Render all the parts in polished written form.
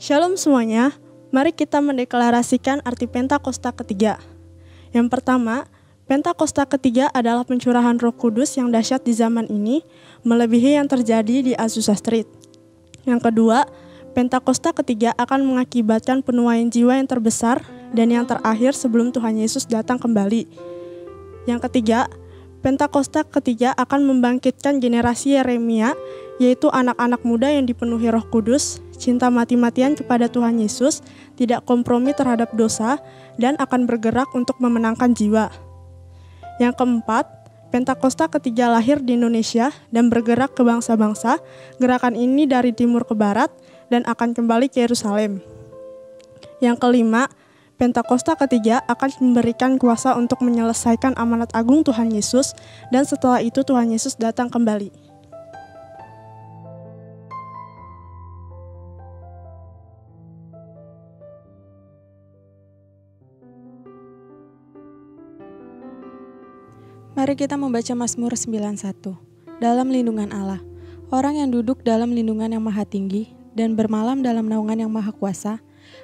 Shalom semuanya, mari kita mendeklarasikan arti Pentakosta ketiga. Yang pertama, Pentakosta ketiga adalah pencurahan Roh Kudus yang dahsyat di zaman ini, melebihi yang terjadi di Azusa Street. Yang kedua, Pentakosta ketiga akan mengakibatkan penuaian jiwa yang terbesar dan yang terakhir sebelum Tuhan Yesus datang kembali. Yang ketiga, Pentakosta ketiga akan membangkitkan generasi Yeremia, yaitu anak-anak muda yang dipenuhi Roh Kudus, cinta mati-matian kepada Tuhan Yesus, tidak kompromi terhadap dosa, dan akan bergerak untuk memenangkan jiwa. Yang keempat, Pentakosta ketiga lahir di Indonesia dan bergerak ke bangsa-bangsa. Gerakan ini dari timur ke barat dan akan kembali ke Yerusalem. Yang kelima, Pentakosta ketiga akan memberikan kuasa untuk menyelesaikan amanat agung Tuhan Yesus, dan setelah itu Tuhan Yesus datang kembali. Mari kita membaca Mazmur 91. Dalam lindungan Allah, orang yang duduk dalam lindungan yang maha tinggi dan bermalam dalam naungan yang maha kuasa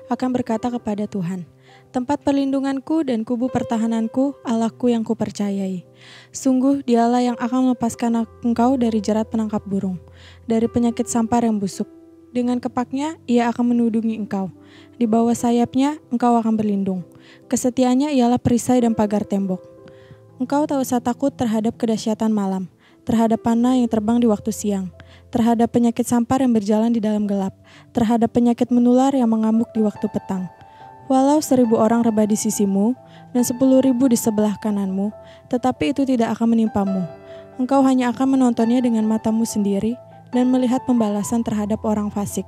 akan berkata kepada Tuhan, tempat perlindunganku dan kubu pertahananku, Allahku yang kupercayai. Sungguh dialah yang akan melepaskan engkau dari jerat penangkap burung, dari penyakit sampar yang busuk. Dengan kepaknya ia akan menudungi engkau. Di bawah sayapnya engkau akan berlindung. Kesetiaannya ialah perisai dan pagar tembok. Engkau tak usah takut terhadap kedahsyatan malam, terhadap panah yang terbang di waktu siang, terhadap penyakit sampar yang berjalan di dalam gelap, terhadap penyakit menular yang mengamuk di waktu petang. Walau 1.000 orang rebah di sisimu dan 10.000 di sebelah kananmu, tetapi itu tidak akan menimpamu. Engkau hanya akan menontonnya dengan matamu sendiri dan melihat pembalasan terhadap orang fasik.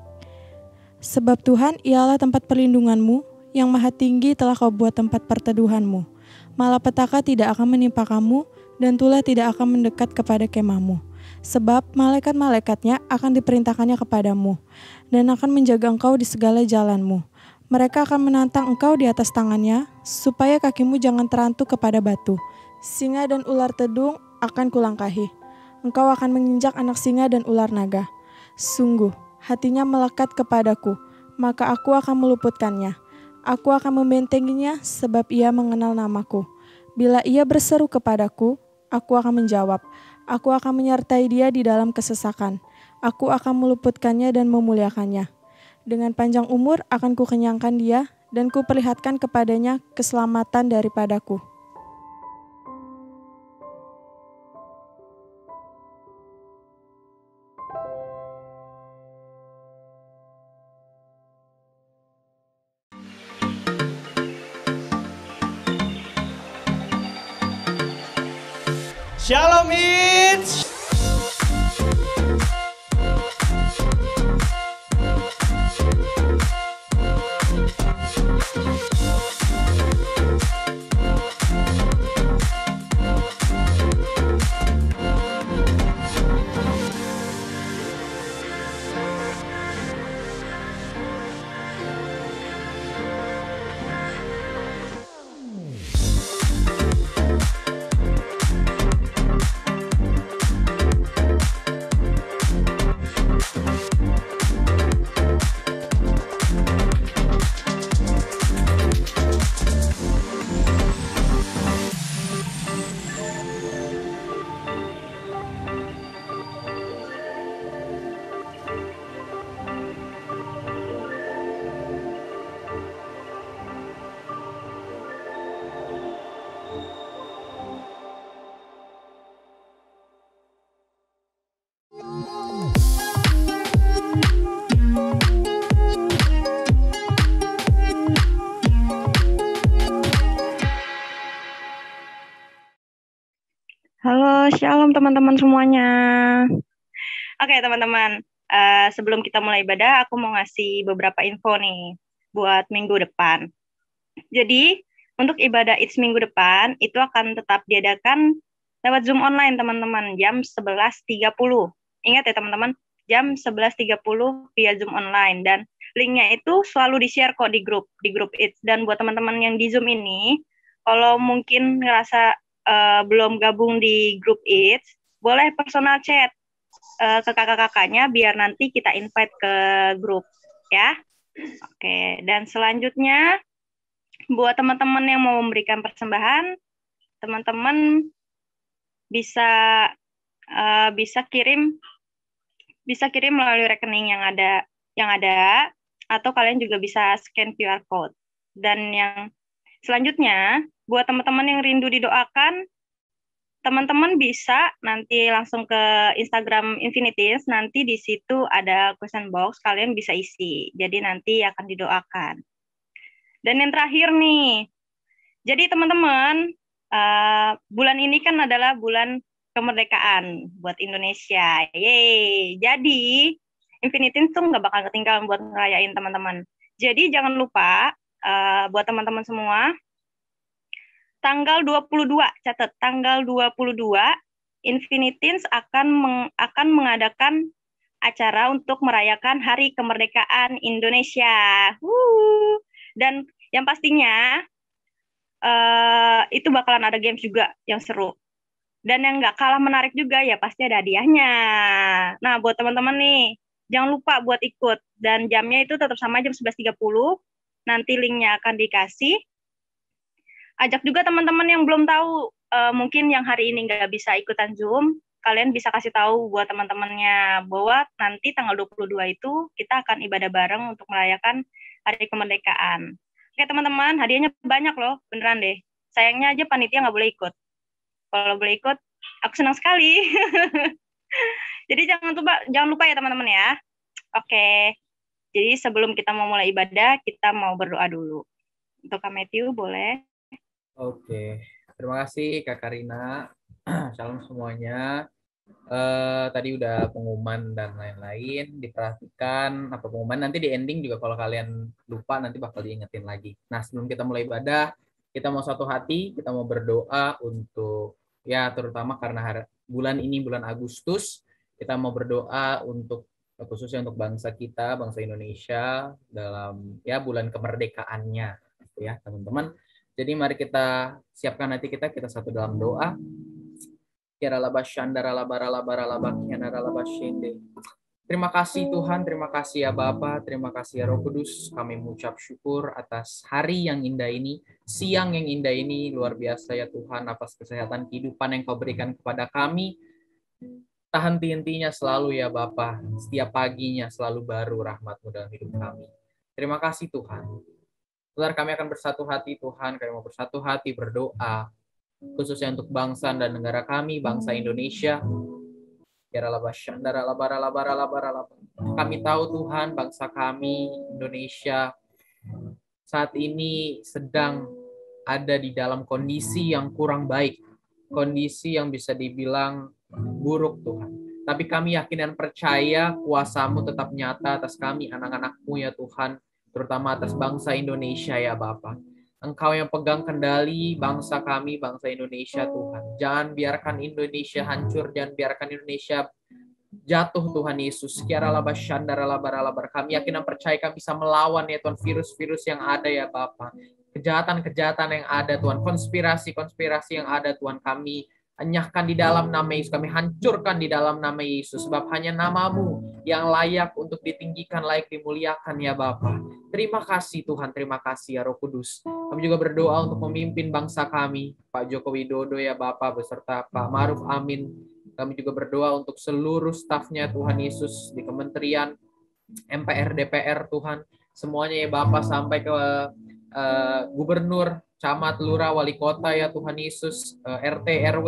Sebab Tuhan ialah tempat perlindunganmu, yang maha tinggi telah kau buat tempat perteduhanmu. Malapetaka tidak akan menimpa kamu, dan tulah tidak akan mendekat kepada kemahmu. Sebab malaikat-malaikatnya akan diperintahkannya kepadamu, dan akan menjaga engkau di segala jalanmu. Mereka akan menantang engkau di atas tangannya, supaya kakimu jangan terantuk kepada batu. Singa dan ular tedung akan kulangkahi. Engkau akan menginjak anak singa dan ular naga. Sungguh, hatinya melekat kepadaku, maka aku akan meluputkannya. Aku akan membentenginya sebab ia mengenal namaku. Bila ia berseru kepadaku, aku akan menjawab. Aku akan menyertai dia di dalam kesesakan. Aku akan meluputkannya dan memuliakannya. Dengan panjang umur akan kukenyangkan dia dan kuperlihatkan kepadanya keselamatan daripadaku. Shalom Hits. Halo, shalom teman-teman semuanya. Oke teman-teman, sebelum kita mulai ibadah, aku mau ngasih beberapa info nih buat minggu depan. Jadi, untuk ibadah It's minggu depan, itu akan tetap diadakan lewat Zoom online teman-teman, jam 11.30. Ingat ya teman-teman, jam 11.30 via Zoom online. Dan linknya itu selalu di-share kok di grup It's. Dan buat teman-teman yang di Zoom ini, kalau mungkin ngerasa belum gabung di grup It's, boleh personal chat ke kakak-kakaknya biar nanti kita invite ke grup ya. Oke, dan selanjutnya buat teman-teman yang mau memberikan persembahan, teman-teman bisa bisa kirim melalui rekening yang ada atau kalian juga bisa scan QR code. Dan yang selanjutnya buat teman-teman yang rindu didoakan, teman-teman bisa nanti langsung ke Instagram Infinities, nanti di situ ada question box, kalian bisa isi. Jadi nanti akan didoakan. Dan yang terakhir nih, jadi teman-teman, bulan ini kan adalah bulan kemerdekaan buat Indonesia. Yeay. Jadi, Infinities tuh nggak bakal ketinggalan buat ngerayain teman-teman. Jadi jangan lupa, buat teman-teman semua, tanggal 22, catat, tanggal 22, Infinities akan mengadakan acara untuk merayakan Hari Kemerdekaan Indonesia. Dan yang pastinya, itu bakalan ada games juga yang seru. Dan yang nggak kalah menarik juga ya pasti ada hadiahnya. Nah, buat teman-teman nih, jangan lupa buat ikut. Dan jamnya itu tetap sama jam 11.30. Nanti linknya akan dikasih. Ajak juga teman-teman yang belum tahu, mungkin yang hari ini nggak bisa ikutan Zoom, kalian bisa kasih tahu buat teman-temannya bahwa nanti tanggal 22 itu kita akan ibadah bareng untuk merayakan Hari Kemerdekaan. Oke teman-teman, hadiahnya banyak loh, beneran deh. Sayangnya aja panitia nggak boleh ikut. Kalau boleh ikut, aku senang sekali. Jadi jangan lupa ya teman-teman ya. Oke, jadi sebelum kita mau mulai ibadah, kita mau berdoa dulu. Untuk Kak Matthew, boleh? Oke, terima kasih Kak Karina. Shalom semuanya. Tadi udah pengumuman dan lain-lain, diperhatikan apa pengumuman, nanti di ending juga kalau kalian lupa nanti bakal diingetin lagi. Nah sebelum kita mulai ibadah, kita mau satu hati, kita mau berdoa untuk ya terutama karena bulan ini bulan Agustus, kita mau berdoa untuk khususnya untuk bangsa kita, bangsa Indonesia dalam ya bulan kemerdekaannya ya teman-teman. Jadi mari kita siapkan hati kita satu dalam doa. Terima kasih Tuhan, terima kasih ya Bapa, terima kasih ya Roh Kudus. Kami mengucap syukur atas hari yang indah ini, siang yang indah ini, luar biasa ya Tuhan, atas kesehatan kehidupan yang Kau berikan kepada kami. Tak henti-hentinya selalu ya Bapa, setiap paginya selalu baru rahmat-Mu dalam hidup kami. Terima kasih Tuhan. Saudara, kami akan bersatu hati Tuhan, kami mau bersatu hati berdoa, khususnya untuk bangsa dan negara kami, bangsa Indonesia. Kami tahu Tuhan, bangsa kami, Indonesia, saat ini sedang ada di dalam kondisi yang kurang baik, kondisi yang bisa dibilang buruk Tuhan. Tapi kami yakin dan percaya kuasa-Mu tetap nyata atas kami, anak-anak-Mu ya Tuhan, terutama atas bangsa Indonesia ya Bapa. Engkau yang pegang kendali bangsa kami, bangsa Indonesia Tuhan. Jangan biarkan Indonesia hancur, jangan biarkan Indonesia jatuh Tuhan Yesus. Kami yakin dan percaya kami bisa melawan ya Tuhan virus-virus yang ada ya Bapa. Kejahatan-kejahatan yang ada Tuhan, konspirasi-konspirasi yang ada Tuhan, kami enyahkan di dalam nama Yesus, kami hancurkan di dalam nama Yesus, sebab hanya nama-Mu yang layak untuk ditinggikan, layak dimuliakan ya Bapa. Terima kasih Tuhan, terima kasih ya Roh Kudus. Kami juga berdoa untuk memimpin bangsa kami, Pak Joko Widodo ya Bapa, beserta Pak Ma'ruf Amin. Kami juga berdoa untuk seluruh stafnya Tuhan Yesus di kementerian, MPR, DPR Tuhan. Semuanya ya Bapa, sampai ke gubernur, camat, lurah, wali kota ya Tuhan Yesus, RT, RW,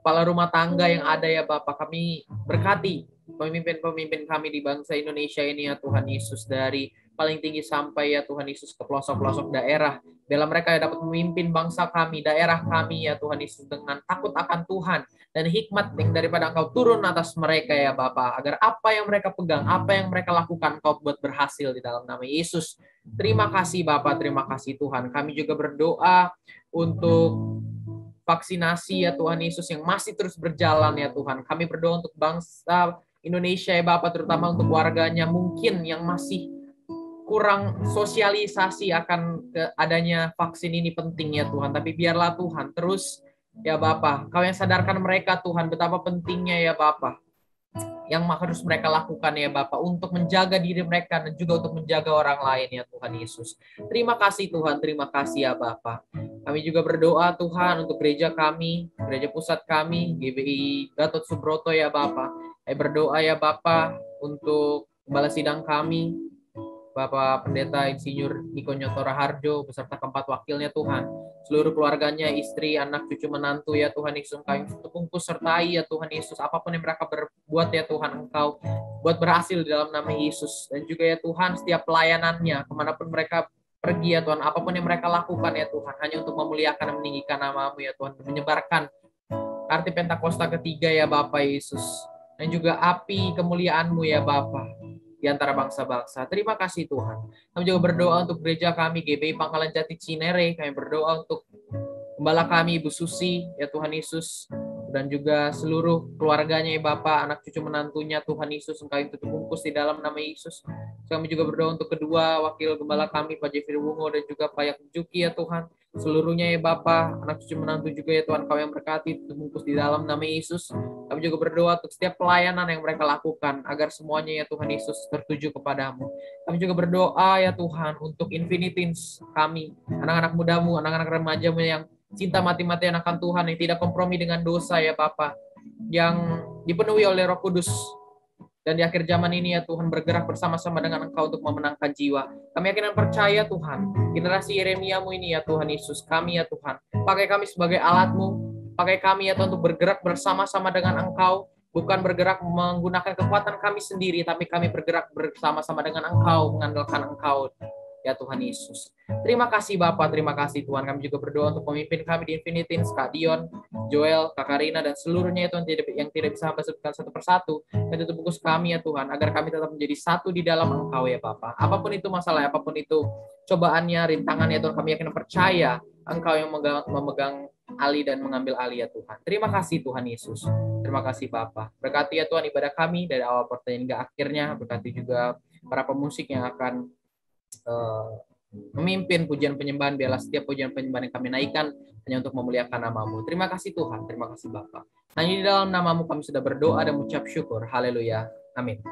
kepala rumah tangga yang ada ya Bapak. Kami berkati pemimpin-pemimpin kami di bangsa Indonesia ini ya Tuhan Yesus, dari paling tinggi sampai ya Tuhan Yesus ke pelosok-pelosok daerah. Bila mereka dapat memimpin bangsa kami, daerah kami ya Tuhan Yesus, dengan takut akan Tuhan dan hikmat yang daripada Engkau turun atas mereka ya Bapa, agar apa yang mereka pegang, apa yang mereka lakukan, Engkau buat berhasil di dalam nama Yesus. Terima kasih Bapa, terima kasih Tuhan. Kami juga berdoa untuk vaksinasi ya Tuhan Yesus yang masih terus berjalan ya Tuhan. Kami berdoa untuk bangsa Indonesia ya Bapak, terutama untuk warganya mungkin yang masih kurang sosialisasi akan adanya vaksin ini penting ya Tuhan. Tapi biarlah Tuhan terus ya Bapak, Kau yang sadarkan mereka Tuhan betapa pentingnya ya Bapak. yang harus mereka lakukan ya Bapak untuk menjaga diri mereka dan juga untuk menjaga orang lain ya Tuhan Yesus. Terima kasih Tuhan, terima kasih ya Bapak. Kami juga berdoa Tuhan untuk gereja kami, gereja pusat kami, GBI Gatot Subroto ya Bapak. Kami berdoa ya Bapak untuk Gembala Sidang kami, Bapak Pendeta Insinyur Niko Nyoto Raharjo beserta keempat wakilnya Tuhan, seluruh keluarganya, istri, anak, cucu, menantu ya Tuhan Yesus, kami bungkus sertai ya Tuhan Yesus, apapun yang mereka berbuat ya Tuhan, Engkau buat berhasil di dalam nama Yesus. Dan juga ya Tuhan, setiap pelayanannya kemanapun mereka pergi ya Tuhan, apapun yang mereka lakukan ya Tuhan, hanya untuk memuliakan dan meninggikan nama-Mu ya Tuhan, menyebarkan arti Pentakosta ketiga ya Bapak Yesus, dan juga api kemuliaan-Mu ya Bapak di antara bangsa-bangsa. Terima kasih Tuhan. Kami juga berdoa untuk gereja kami GBI Pangkalan Jati Cinere. Kami berdoa untuk gembala kami Ibu Susi ya Tuhan Yesus, dan juga seluruh keluarganya ya Bapak, anak cucu menantunya Tuhan Yesus, Engkau yang tutup bungkus di dalam nama Yesus. Kami juga berdoa untuk kedua wakil gembala kami Pak Jeffrey Wungo dan juga Pak Yakub Juki ya Tuhan, seluruhnya ya Bapak, anak cucu menantu juga ya Tuhan, Kau yang berkati, tutup bungkus di dalam nama Yesus. Kami juga berdoa untuk setiap pelayanan yang mereka lakukan, agar semuanya ya Tuhan Yesus tertuju kepadamu. Kami juga berdoa ya Tuhan untuk Infinitins kami, anak-anak mudamu, anak-anak remajamu yang cinta mati-matian akan Tuhan, yang tidak kompromi dengan dosa ya Bapa, yang dipenuhi oleh Roh Kudus. Dan di akhir zaman ini ya Tuhan, bergerak bersama-sama dengan Engkau untuk memenangkan jiwa. Kami yakin dan percaya Tuhan, generasi Yeremia-Mu ini ya Tuhan Yesus, kami ya Tuhan, pakai kami sebagai alat-Mu, pakai kami ya Tuhan untuk bergerak bersama-sama dengan Engkau, bukan bergerak menggunakan kekuatan kami sendiri, tapi kami bergerak bersama-sama dengan Engkau, mengandalkan Engkau ya Tuhan Yesus. Terima kasih Bapak, terima kasih Tuhan. Kami juga berdoa untuk pemimpin kami di Infinitins, Kak Dion, Joel, Kak Karina, dan seluruhnya itu yang tidak bisa hamba sebutkan satu persatu. Dan tutup bungkus kami ya Tuhan, agar kami tetap menjadi satu di dalam Engkau ya Bapak. Apapun itu masalah, apapun itu cobaannya, rintangannya Tuhan, kami yakin percaya Engkau yang memegang alih dan mengambil alih ya Tuhan. Terima kasih Tuhan Yesus. Terima kasih Bapak. Berkati ya Tuhan ibadah kami dari awal pertanyaan hingga akhirnya. Berkati juga para pemusik yang akan memimpin pujian penyembahan. Biarlah setiap pujian penyembahan yang kami naikkan hanya untuk memuliakan nama-Mu. Terima kasih Tuhan, terima kasih Bapa. Hanya di dalam nama-Mu kami sudah berdoa dan mengucap syukur. Haleluya. Amin.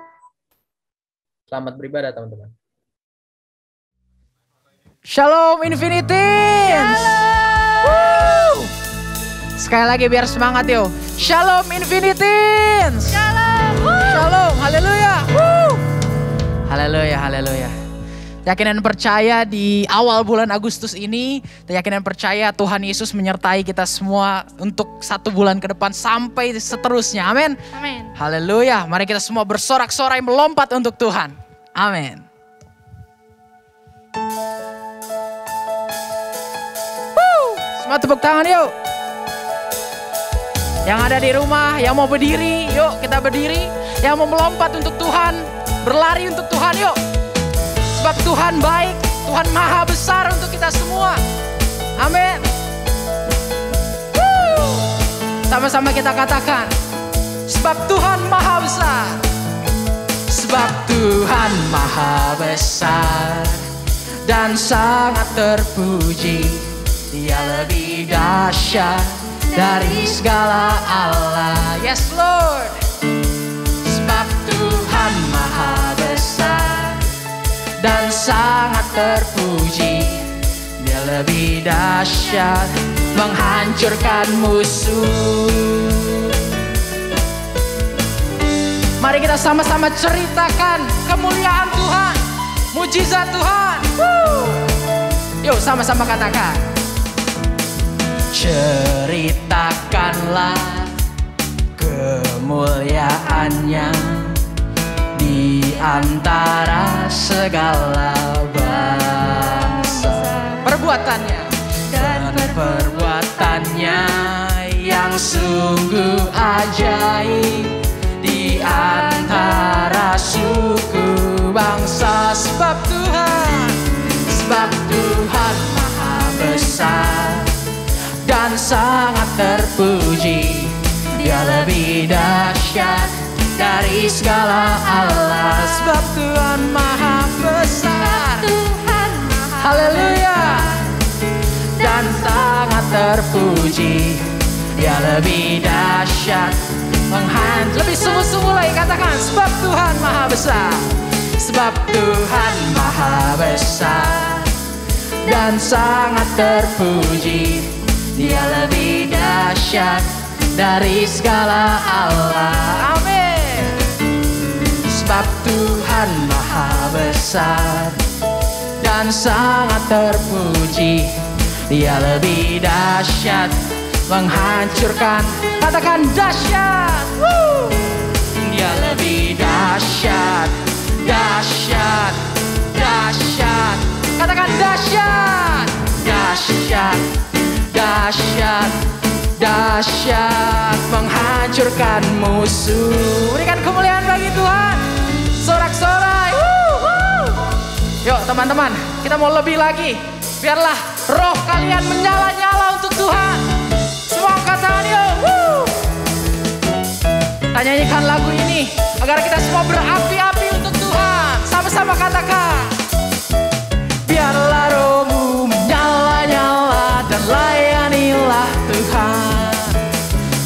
Selamat beribadah teman-teman. Shalom Infinitins. Shalom. Sekali lagi biar semangat yo. Shalom Infinitins. Shalom. Shalom. Haleluya. Haleluya, haleluya. Yakin dan percaya di awal bulan Agustus ini, yakin dan percaya Tuhan Yesus menyertai kita semua untuk 1 bulan ke depan sampai seterusnya. Amin. Amin. Haleluya. Mari kita semua bersorak-sorai melompat untuk Tuhan. Amin. Semua tepuk tangan yuk. Yang ada di rumah, yang mau berdiri, yuk kita berdiri. Yang mau melompat untuk Tuhan, berlari untuk Tuhan yuk. Sebab Tuhan baik, Tuhan maha besar untuk kita semua. Amin. Sama-sama kita katakan, sebab Tuhan maha besar. Sebab Tuhan maha besar dan sangat terpuji. Dia lebih dahsyat dari segala Allah. Yes Lord. Sebab Tuhan maha besar dan sangat terpuji. Dia lebih dahsyat menghancurkan musuh. Mari kita sama-sama ceritakan kemuliaan Tuhan, mujizat Tuhan. Yuk sama-sama katakan. Ceritakanlah kemuliaannya di antara segala bangsa. Perbuatannya dan perbuatannya yang sungguh ajaib di antara suku bangsa. Sebab Tuhan maha besar dan sangat terpuji. Dia lebih dahsyat dari segala Allah. Sebab Tuhan maha besar, haleluya, dan sangat terpuji. Dia lebih dahsyat Lebih sungguh-sungguh lagi katakan, sebab Tuhan maha besar. Sebab Tuhan maha besar dan sangat terpuji. Dia lebih dahsyat dari segala Allah. Amin. Sebab Tuhan maha besar dan sangat terpuji. Dia lebih dahsyat, menghancurkan. Katakan dahsyat. Dia lebih dahsyat, dahsyat, dahsyat. Katakan dahsyat, dahsyat, dahsyat, dahsyat, menghancurkan musuh. Berikan kemuliaan bagi Tuhan. Sorak-sorai. Yuk teman-teman, kita mau lebih lagi. Biarlah roh kalian menyala-nyala untuk Tuhan. Semua katakan yuk. Kita nyanyikan lagu ini agar kita semua berapi-api untuk Tuhan. Sama-sama katakan. Biarlah rohmu menyala-nyala dan layanilah Tuhan.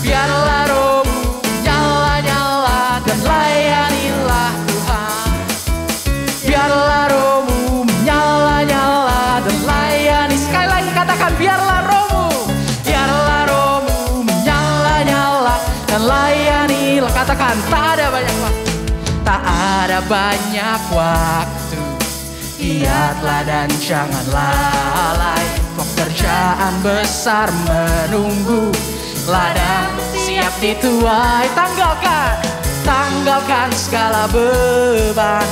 Biarlah rohmu menyala-nyala dan layanilah Tuhan. Biarlah rohmu menyala-nyala dan layani. Sekali lagi katakan, biarlah rohmu menyala-nyala dan layanilah. Katakan, tak ada banyak waktu, tak ada banyak waktu. Giatlah dan jangan lalai, pekerjaan besar menunggu. Ladang siap dituai, tanggalkan segala beban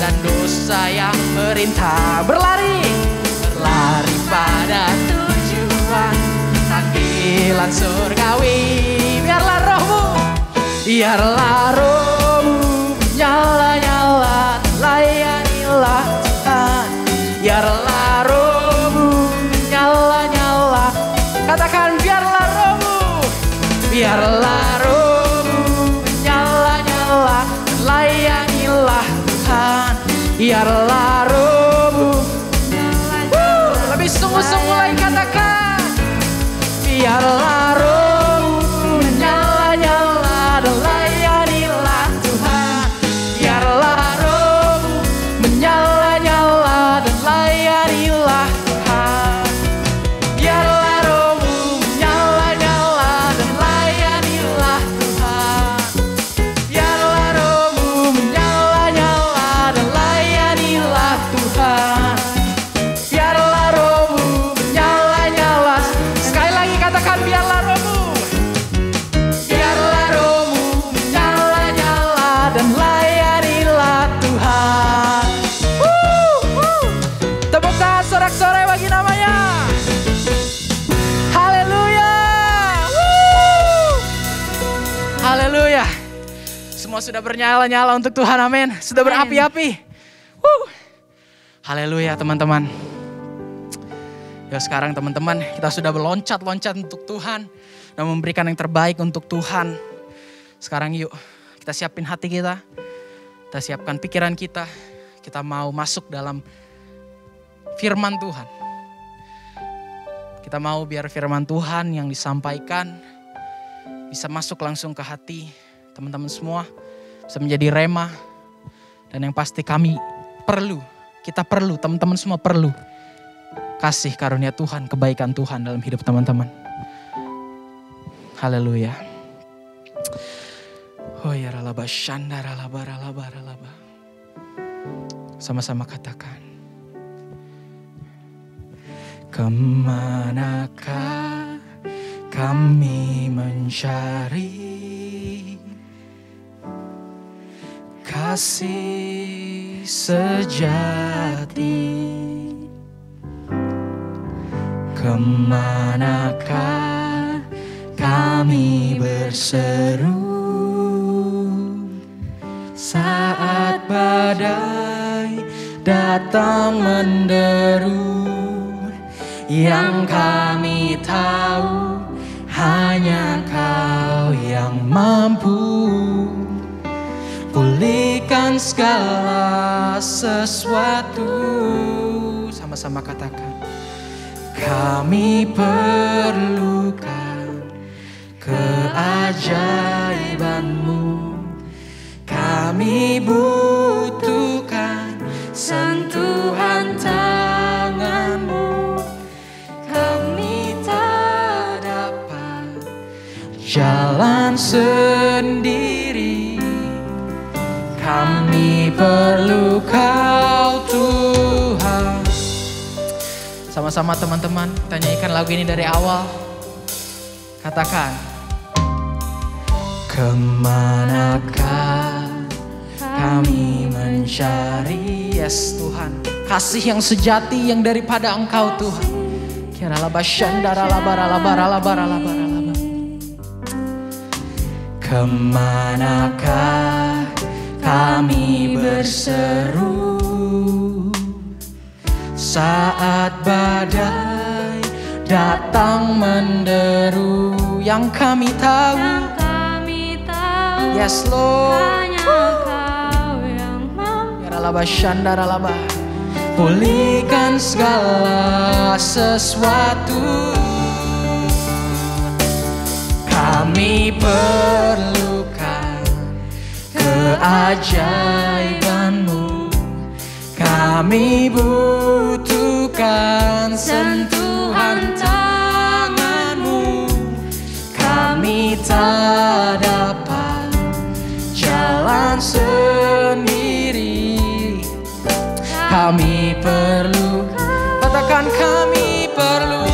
dan dosa yang merintah. Berlari pada tujuan, panggilan surgawi. Biarlah rohmu nyala-nyala, layanilah Tuhan. Biarlah rohmu nyala-nyala. Katakan, biarlah rohmu nyala-nyala, layanilah Tuhan. Biarlah rohmu nyala-nyala. Lebih sungguh-sungguh lagi katakan, biarlah rohmu nyala-nyala dan layanilah Tuhan. Biarlah rohmu menyala-nyala dan layanilah Tuhan. Biarlah rohmu menyala-nyala dan layanilah Tuhan. Biarlah rohmu menyala-nyala dan layanilah Tuhan. Biarlah rohmu menyala-nyala. Sekali lagi katakan, biarlah rohmu menyala-nyala dan layanilah Tuhan. Tepuk tangan sorak-sorai bagi namanya. Haleluya. Haleluya. Semua sudah bernyala-nyala untuk Tuhan, amin. Sudah berapi-api. Haleluya teman-teman. Ya sekarang teman-teman, kita sudah berloncat-loncat untuk Tuhan dan memberikan yang terbaik untuk Tuhan. Sekarang yuk kita siapin hati kita siapkan pikiran kita mau masuk dalam firman Tuhan. Kita mau biar firman Tuhan yang disampaikan bisa masuk langsung ke hati teman-teman semua, bisa menjadi rema. Dan yang pasti kita perlu, teman-teman semua perlu kasih karunia Tuhan, kebaikan Tuhan dalam hidup teman-teman. Haleluya. Oh ya ralaba shanda ralaba. Sama-sama katakan. Kemanakah kami mencari kasih sejati? Kemanakah kami berseru saat badai datang menderu? Yang kami tahu hanya Kau yang mampu pulihkan segala sesuatu. Sama-sama katakan. Kami perlukan keajaiban keajaiban-Mu. Kami butuhkan sentuhan tangan-Mu. Kami tak dapat jalan sendiri. Kami perlu Kau Tuhan. Sama-sama teman-teman, kita nyanyikan lagu ini dari awal. Katakan, kemanakah kami mencari, yes Tuhan, kasih yang sejati yang daripada Engkau Tuhan. Kiralaba syandara labara labara labara labara labara. Kemanakah kami berseru saat badai datang menderu? Yang kami tahu, yes Lord, hanya Kau yang mampu. Yaralaba shandaralaba, pulihkan segala sesuatu. Kami perlukan keajaiban-Mu. Kami butuhkan sentuhan tangan-Mu. Kami tak dapat jalan sendiri. Kami perlu, katakan kami perlu.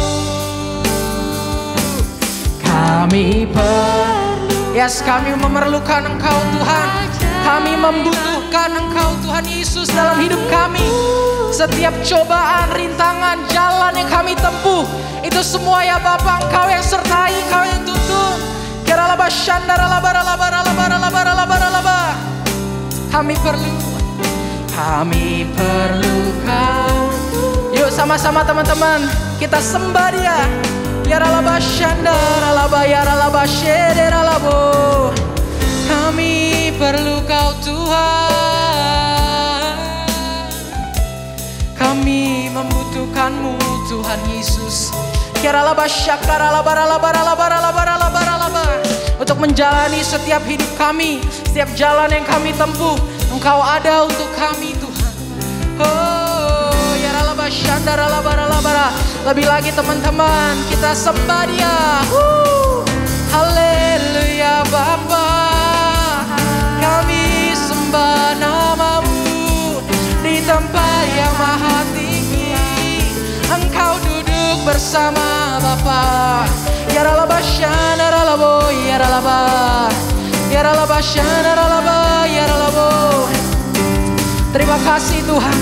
Kami perlu, yes kami memerlukan Engkau Tuhan. Kami membutuhkan Engkau Tuhan Yesus dalam hidup kami. Setiap cobaan, rintangan, jalan yang kami tempuh, itu semua ya Bapa Engkau yang sertai, Engkau yang tuntun. Kiralaba shandara labara labara labara labara labara labara. Kami perlu Kau. Yuk sama-sama teman-teman, kita sembah Dia. Yaralaba shandara laba yaralaba shedera labo. Kami perlu Kau Tuhan. Kami membutuhkan-Mu Tuhan Yesus. Kiralaba syakara labara labara labara labara labara labara. Untuk menjalani setiap hidup kami, setiap jalan yang kami tempuh, Engkau ada untuk kami Tuhan. Oh, yaralaba shandara labara labara. Lebih lagi teman-teman, kita sembah Dia. Haleluya Bapa, kami sembah nama-Mu di tempat yang maha tinggi. Engkau duduk bersama Bapa. Yaralaba shandaralabo yaralaba, yaralaba shandaralaba yaralabo. Terima kasih Tuhan.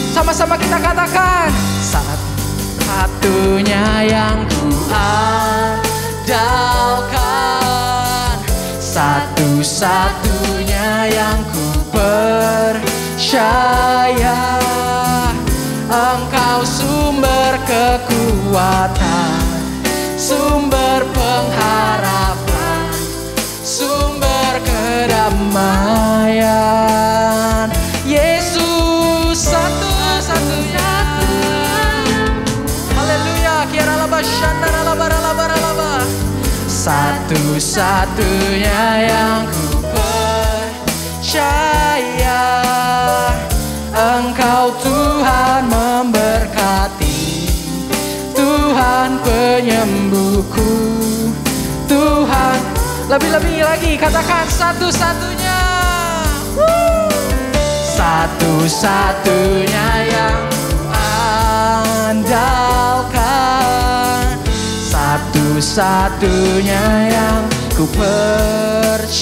Sama-sama kita katakan, satu-satunya yang ku andalkan, satu-satunya yang ku percaya. Engkau sumber kekuatan, sumber pengharapan, sumber kedamaian. Yesus satu-satunya. Haleluya. Kiralaba shandara labara labara laba. Satu-satunya yang ku percaya. Engkau Tuhan memberkati, Tuhan penyembuhku, Tuhan. Lebih-lebih lagi katakan satu-satunya. Satu-satunya yang ku andalkan, satu-satunya yang ku percaya.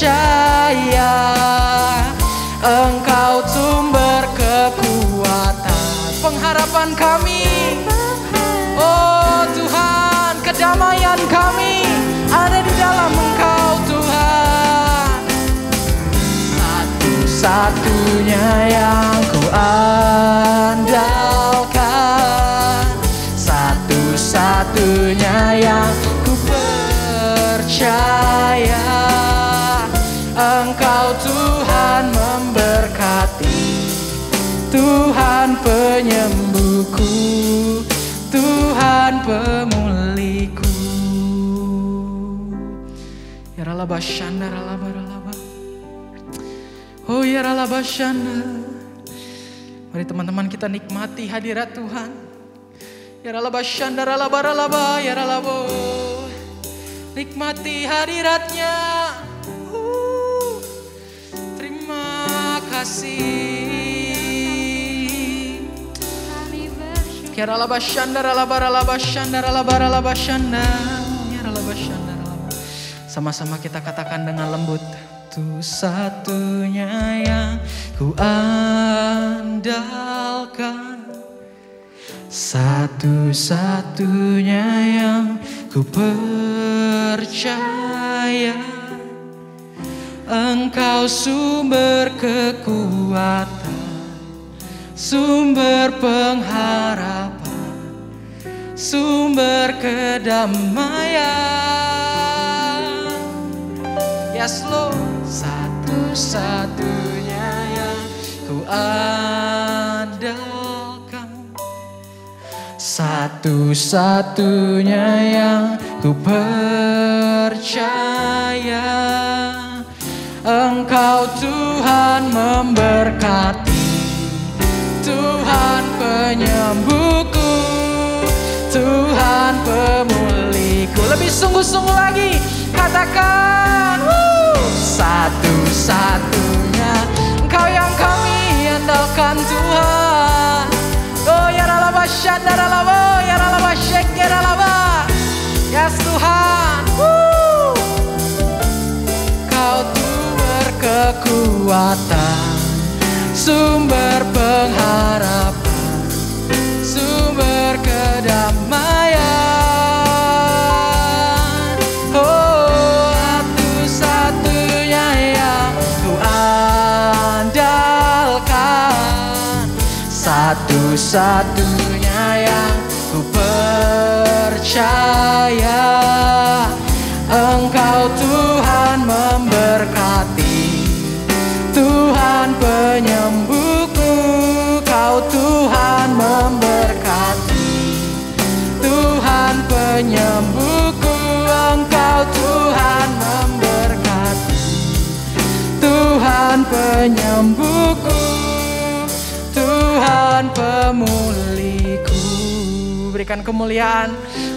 Engkau sumber kekuatan, pengharapan kami. Oh Tuhan, kedamaian kami ada di dalam Engkau Tuhan. Satu-satunya yang ku andalkan, satu-satunya yang ku percaya. Engkau Tuhan memberkati, Tuhan penyembuhku, Tuhan pemulihku. Ya ralaba shanda ralaba ralaba. Oh ya ralaba shanda. Mari teman-teman kita nikmati hadirat Tuhan. Ya ralaba shanda ralaba ralaba ya ralabo. Nikmati hadiratnya. Terima kasih. Ya ralaba shanda ralaba ralaba shanda ralaba ralaba shanda. Ya ralaba shanda ralaba. Sama-sama kita katakan dengan lembut. Tuh satunya yang ku andalkan, satu-satunya yang ku percaya. Engkau sumber kekuatan, sumber pengharapan, sumber kedamaian. Yes Lord. Satu-satunya yang ku andalkan, satu-satunya yang ku percaya. Engkau Tuhan memberkati, Tuhan penyembuhku, Tuhan pemulihku. Lebih sungguh-sungguh lagi katakan, satu-satunya Engkau yang kami andalkan Tuhan. Oh ya ralaba shanda ralaba ya ralaba shek ya ralaba. Yes Tuhan. Kau sumber kekuatan, sumber pengharapan, sumber kedamaian. Satu-satunya yang ku percaya. Engkau Tuhan memberkati, Tuhan penyembuhku. Kau Tuhan memberkati, Tuhan penyembuhku. Engkau Tuhan memberkati, Tuhan penyembuhku, Tuhan pemulihku. Berikan kemuliaan,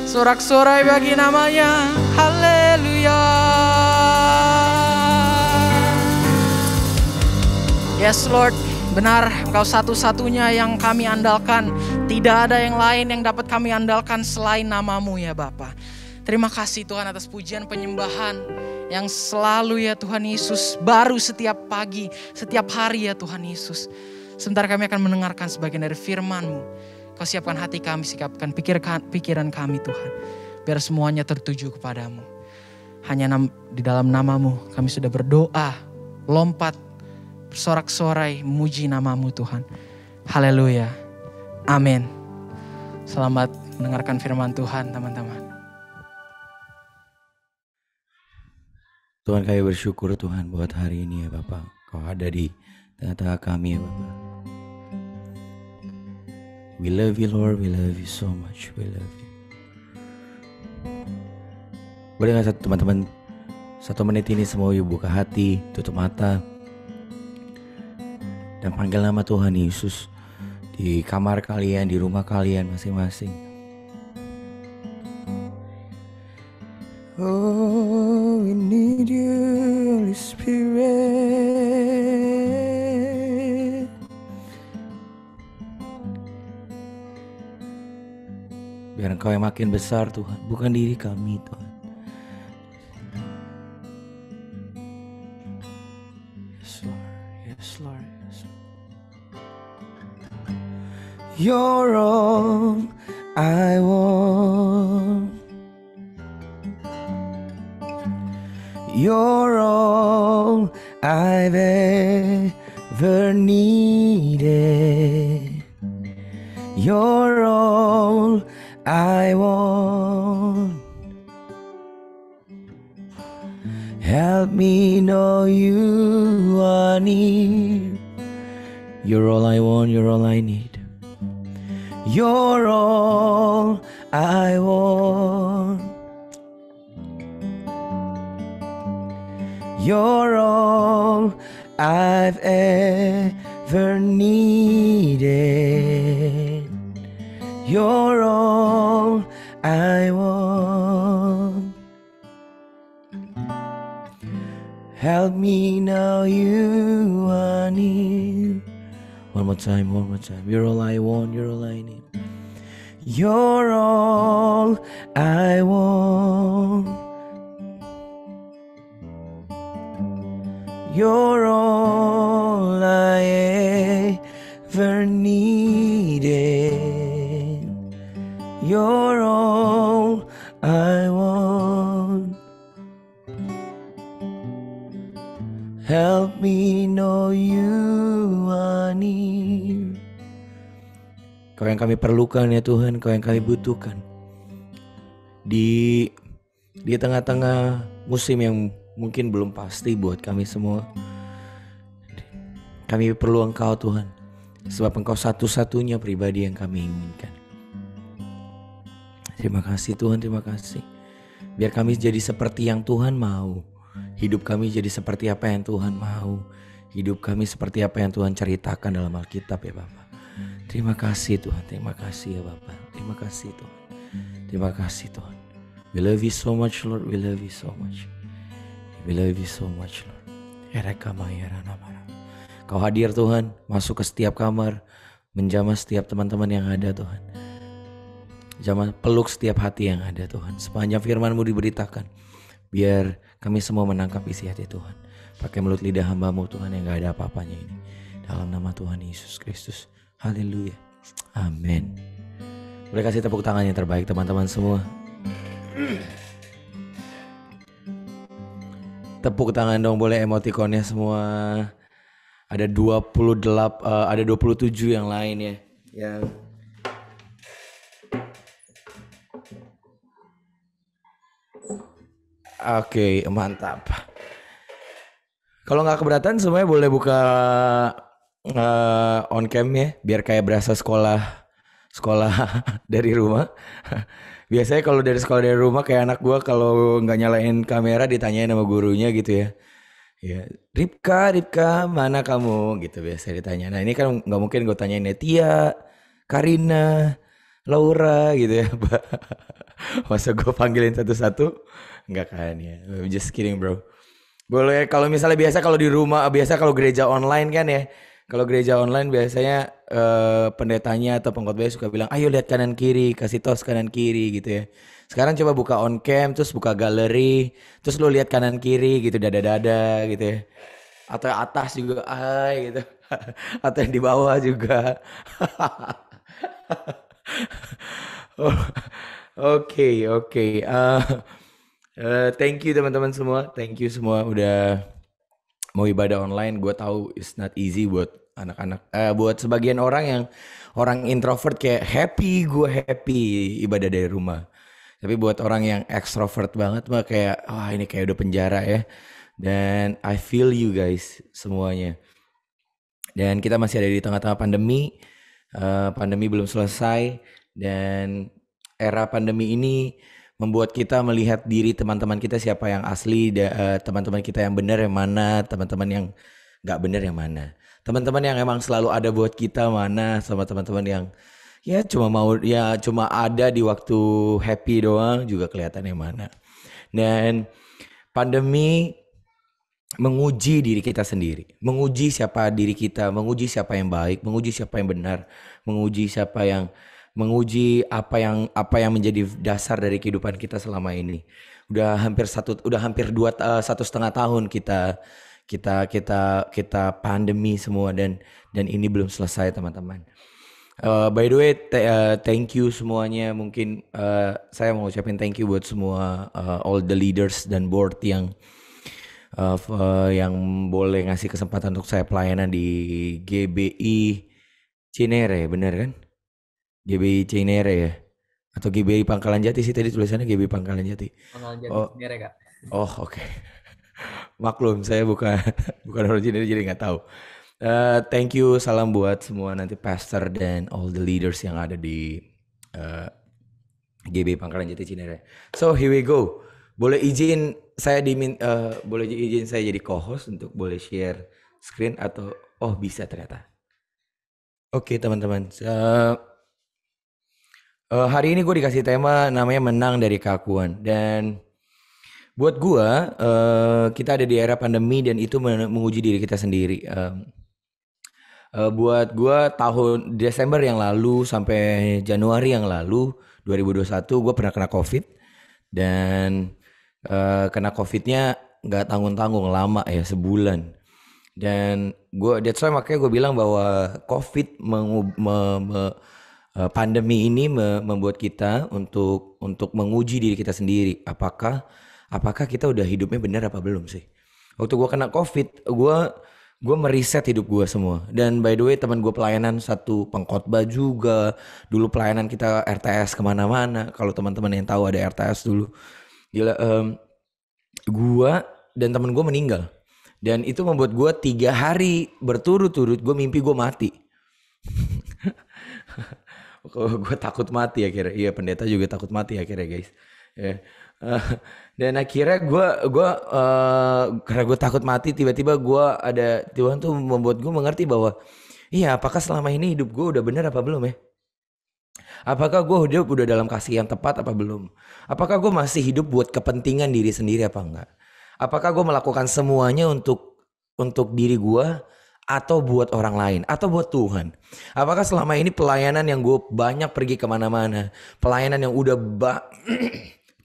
sorak-sorai bagi namanya. Haleluya. Yes Lord, benar Engkau satu-satunya yang kami andalkan. Tidak ada yang lain yang dapat kami andalkan selain nama-Mu ya Bapa. Terima kasih Tuhan atas pujian penyembahan yang selalu ya Tuhan Yesus, baru setiap pagi, setiap hari ya Tuhan Yesus. Sebentar kami akan mendengarkan sebagian dari firman-Mu. Kau siapkan hati kami, sikapkan pikiran kami Tuhan. Biar semuanya tertuju kepadamu. Hanya di dalam nama-Mu kami sudah berdoa, lompat, bersorak-sorai, memuji nama-Mu Tuhan. Haleluya. Amin. Selamat mendengarkan firman Tuhan teman-teman. Tuhan kami bersyukur Tuhan buat hari ini ya Bapak. Kau ada di tengah-tengah kami ya Bapak. We love you Lord, we love you so much, we love you. Boleh gak teman-teman 1 menit ini semua yuk buka hati, tutup mata, dan panggil nama Tuhan Yesus di kamar kalian, di rumah kalian masing-masing. Oh, we need you, Holy Spirit. Biar Engkau yang makin besar Tuhan, bukan diri kami Tuhan. Yes Lord, yes Lord, yes Lord. You're all I want. You're all I've ever needed. You're all I want. Help me know you are near. You're all I want, you're all I need. You're all I want. You're all I've ever needed. You're all I want. Help me now, you are near. One more time. You're all I want, you're all I need. You're all I want. You're all I ever needed. You're all I want. Help me know you are near. Kau yang kami perlukan ya Tuhan, Kau yang kami butuhkan. Di tengah-tengah musim yang mungkin belum pasti buat kami semua, kami perlu Engkau Tuhan, sebab Engkau satu-satunya pribadi yang kami inginkan. Terima kasih Tuhan, terima kasih. Biar kami jadi seperti yang Tuhan mau. Hidup kami jadi seperti apa yang Tuhan mau. Hidup kami seperti apa yang Tuhan ceritakan dalam Alkitab ya Bapak. Terima kasih Tuhan, terima kasih ya Bapak. Terima kasih Tuhan. Terima kasih Tuhan. We love you so much Lord, we love you so much. We love you so much Lord. Kau hadir Tuhan, masuk ke setiap kamar, menjamah setiap teman-teman yang ada Tuhan. Jamah peluk setiap hati yang ada Tuhan. Sepanjang firman-Mu diberitakan, biar kami semua menangkap isi hati Tuhan. Pakai mulut lidah hamba-Mu Tuhan yang gak ada apa-apanya ini. Dalam nama Tuhan Yesus Kristus. Haleluya. Amin. Boleh kasih tepuk tangan yang terbaik teman-teman semua. Tepuk tangan dong, boleh emotikonnya semua. Ada 27 yang lain ya. Yang Oke, mantap. Kalau nggak keberatan semuanya boleh buka on cam ya, biar kayak berasa sekolah dari rumah. Biasanya kalau dari sekolah dari rumah kayak anak gue kalau nggak nyalain kamera ditanyain sama gurunya gitu ya. Ya, Ripka, mana kamu? Gitu biasa ditanya. Nah ini kan nggak mungkin gue tanyain Tia, Karina, Laura gitu ya. Masa gue panggilin satu-satu? Enggak kan ya. Just kidding bro. Boleh kalau misalnya biasa kalau di rumah, biasa kalau gereja online kan ya. Kalau gereja online biasanya pendetanya atau pengkhotbahnya suka bilang, ayo lihat kanan kiri, kasih tos kanan kiri gitu ya. Sekarang coba buka on cam, terus buka galeri, terus lo lihat kanan kiri gitu, dada-dada gitu ya. Atau atas juga, gitu. Atau yang di bawah juga. Oke. Thank you teman-teman semua. Thank you semua udah mau ibadah online. Gue tahu it's not easy buat anak-anak. Buat sebagian orang introvert kayak gue happy ibadah dari rumah. Tapi buat orang yang extrovert banget mah kayak ini kayak udah penjara ya. Dan I feel you guys semuanya. Dan kita masih ada di tengah-tengah pandemi. Pandemi belum selesai dan era pandemi ini membuat kita melihat diri teman-teman kita siapa yang asli, teman-teman kita yang benar yang mana, teman-teman yang gak benar yang mana. Teman-teman yang emang selalu ada buat kita mana, sama teman-teman yang cuma ada di waktu happy doang juga kelihatan yang mana. Dan pandemi menguji diri kita sendiri, menguji siapa diri kita, menguji siapa yang baik, menguji siapa yang benar, menguji apa yang menjadi dasar dari kehidupan kita selama ini. Udah hampir 1,5 tahun kita pandemi semua dan ini belum selesai teman-teman. By the way, thank you semuanya. Mungkin saya mau ucapin thank you buat semua all the leaders dan board yang boleh ngasih kesempatan untuk saya pelayanan di GBI Cinere, bener kan? GBI Cinere ya? Atau GBI Pangkalan Jati sih tadi tulisannya GBI Pangkalan Jati. Pangkalan Jati Cinere Kak. Oh oke. Maklum saya bukan orang Cinere jadi nggak tahu. Thank you, salam buat semua nanti pastor dan all the leaders yang ada di GBI Pangkalan Jati Cinere. So here we go. Boleh izin boleh izin saya jadi co-host untuk boleh share screen atau bisa ternyata. Oke teman-teman. Hari ini gue dikasih tema namanya menang dari keakuan, dan buat gue kita ada di era pandemi dan itu menguji diri kita sendiri. Buat gue tahun Desember yang lalu sampai Januari yang lalu 2021 gue pernah kena COVID, dan kena COVID-nya nggak tanggung-tanggung, lama ya, sebulan. Dan that's why makanya gue bilang bahwa COVID pandemi ini membuat kita untuk menguji diri kita sendiri. Apakah kita udah hidupnya benar apa belum sih? Waktu gue kena COVID, gue meriset hidup gue semua. Dan by the way teman gue pelayanan satu pengkhotbah juga. Dulu pelayanan kita RTS kemana-mana. Kalau teman-teman yang tahu ada RTS dulu. Gila, gue dan temen gue meninggal. Dan itu membuat gue 3 hari berturut-turut gue mimpi gue mati. Gue takut mati akhirnya. Iya, pendeta juga takut mati akhirnya guys. Dan akhirnya gue karena gue takut mati, tiba-tiba Tuhan tuh membuat gue mengerti bahwa iya, apakah selama ini hidup gue udah benar apa belum ya? Apakah gue hidup udah dalam kasih yang tepat apa belum? Apakah gue masih hidup buat kepentingan diri sendiri apa enggak? Apakah gue melakukan semuanya untuk diri gue atau buat orang lain atau buat Tuhan? Apakah selama ini pelayanan yang gue banyak pergi kemana-mana, pelayanan yang udah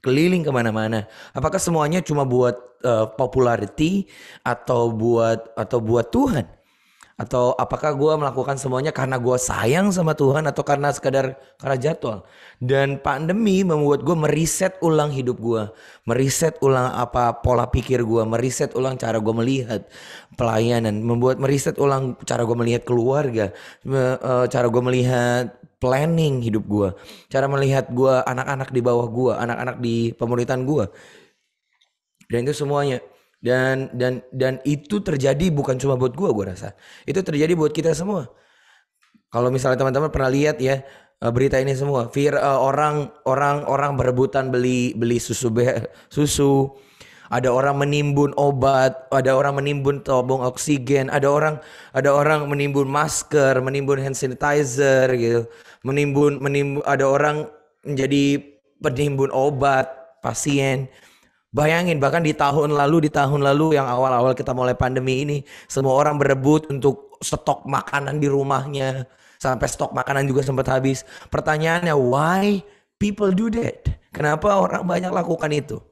keliling kemana-mana, apakah semuanya cuma buat popularity atau buat Tuhan? Atau apakah gue melakukan semuanya karena gue sayang sama Tuhan atau karena jadwal? Dan pandemi membuat gue meriset ulang hidup gue, meriset ulang pola pikir gue, meriset ulang cara gue melihat pelayanan, meriset ulang cara gue melihat keluarga, cara gue melihat planning hidup gue, cara melihat gue anak-anak di bawah gue, anak-anak di pemuritan gue, dan itu semuanya. Dan itu terjadi bukan cuma buat gue rasa. Itu terjadi buat kita semua. Kalau misalnya teman-teman pernah lihat ya berita ini semua, orang berebutan beli susu, ada orang menimbun obat, ada orang menimbun tabung oksigen, ada orang menimbun masker, menimbun hand sanitizer gitu, ada orang menjadi penimbun obat pasien. Bayangin, bahkan di tahun lalu yang awal-awal kita mulai pandemi ini, semua orang berebut untuk stok makanan di rumahnya. Sampai stok makanan juga sempat habis. Pertanyaannya, why people do that? Kenapa orang banyak lakukan itu?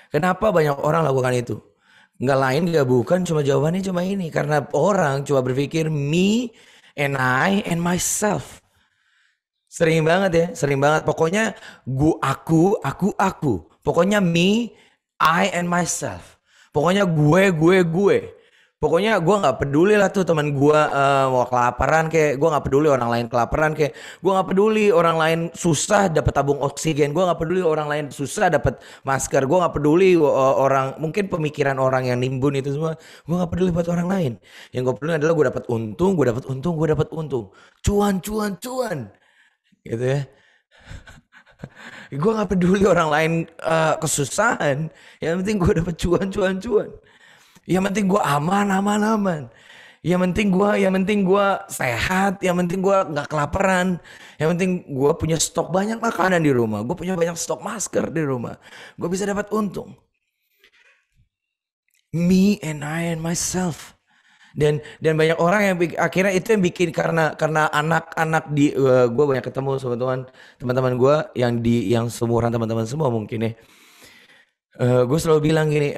Kenapa banyak orang lakukan itu? Bukan cuma jawabannya cuma ini. Karena orang cuma berpikir me and I and myself. Sering banget. Pokoknya aku. Pokoknya me, I and myself. Pokoknya gue. Pokoknya gue nggak peduli lah tuh teman gue mau kelaparan kayak, gue nggak peduli orang lain kelaparan kayak, gue nggak peduli orang lain susah dapat tabung oksigen, gue nggak peduli orang lain susah dapat masker, gue nggak peduli orang, mungkin pemikiran orang yang nimbun itu semua, gue nggak peduli buat orang lain. Yang gue peduli adalah gue dapat untung, cuan. Gitu ya. Gue gak peduli orang lain kesusahan. Yang penting gue dapet cuan. Yang penting gue aman. Yang penting gue sehat. Yang penting gue gak kelaparan. Yang penting gue punya stok banyak makanan di rumah. Gue punya banyak stok masker di rumah. Gue bisa dapat untung. Me and I and myself. Dan banyak orang yang akhirnya itu yang bikin karena anak-anak di gue banyak ketemu sama teman-teman gue yang seumuran teman-teman semua mungkin ya. Gue selalu bilang gini,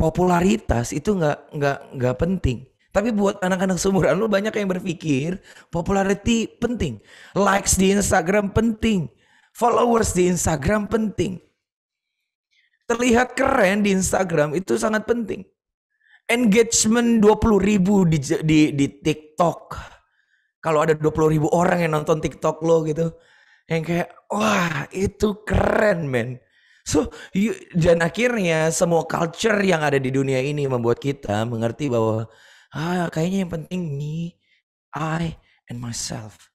popularitas itu nggak penting. Tapi buat anak-anak seumuran lu banyak yang berpikir popularity penting, likes di Instagram penting, followers di Instagram penting, terlihat keren di Instagram itu sangat penting. Engagement 20.000 di TikTok. Kalau ada 20.000 orang yang nonton TikTok lo gitu, yang kayak wah itu keren men. So dan akhirnya semua culture yang ada di dunia ini membuat kita mengerti bahwa kayaknya yang penting me, I and myself.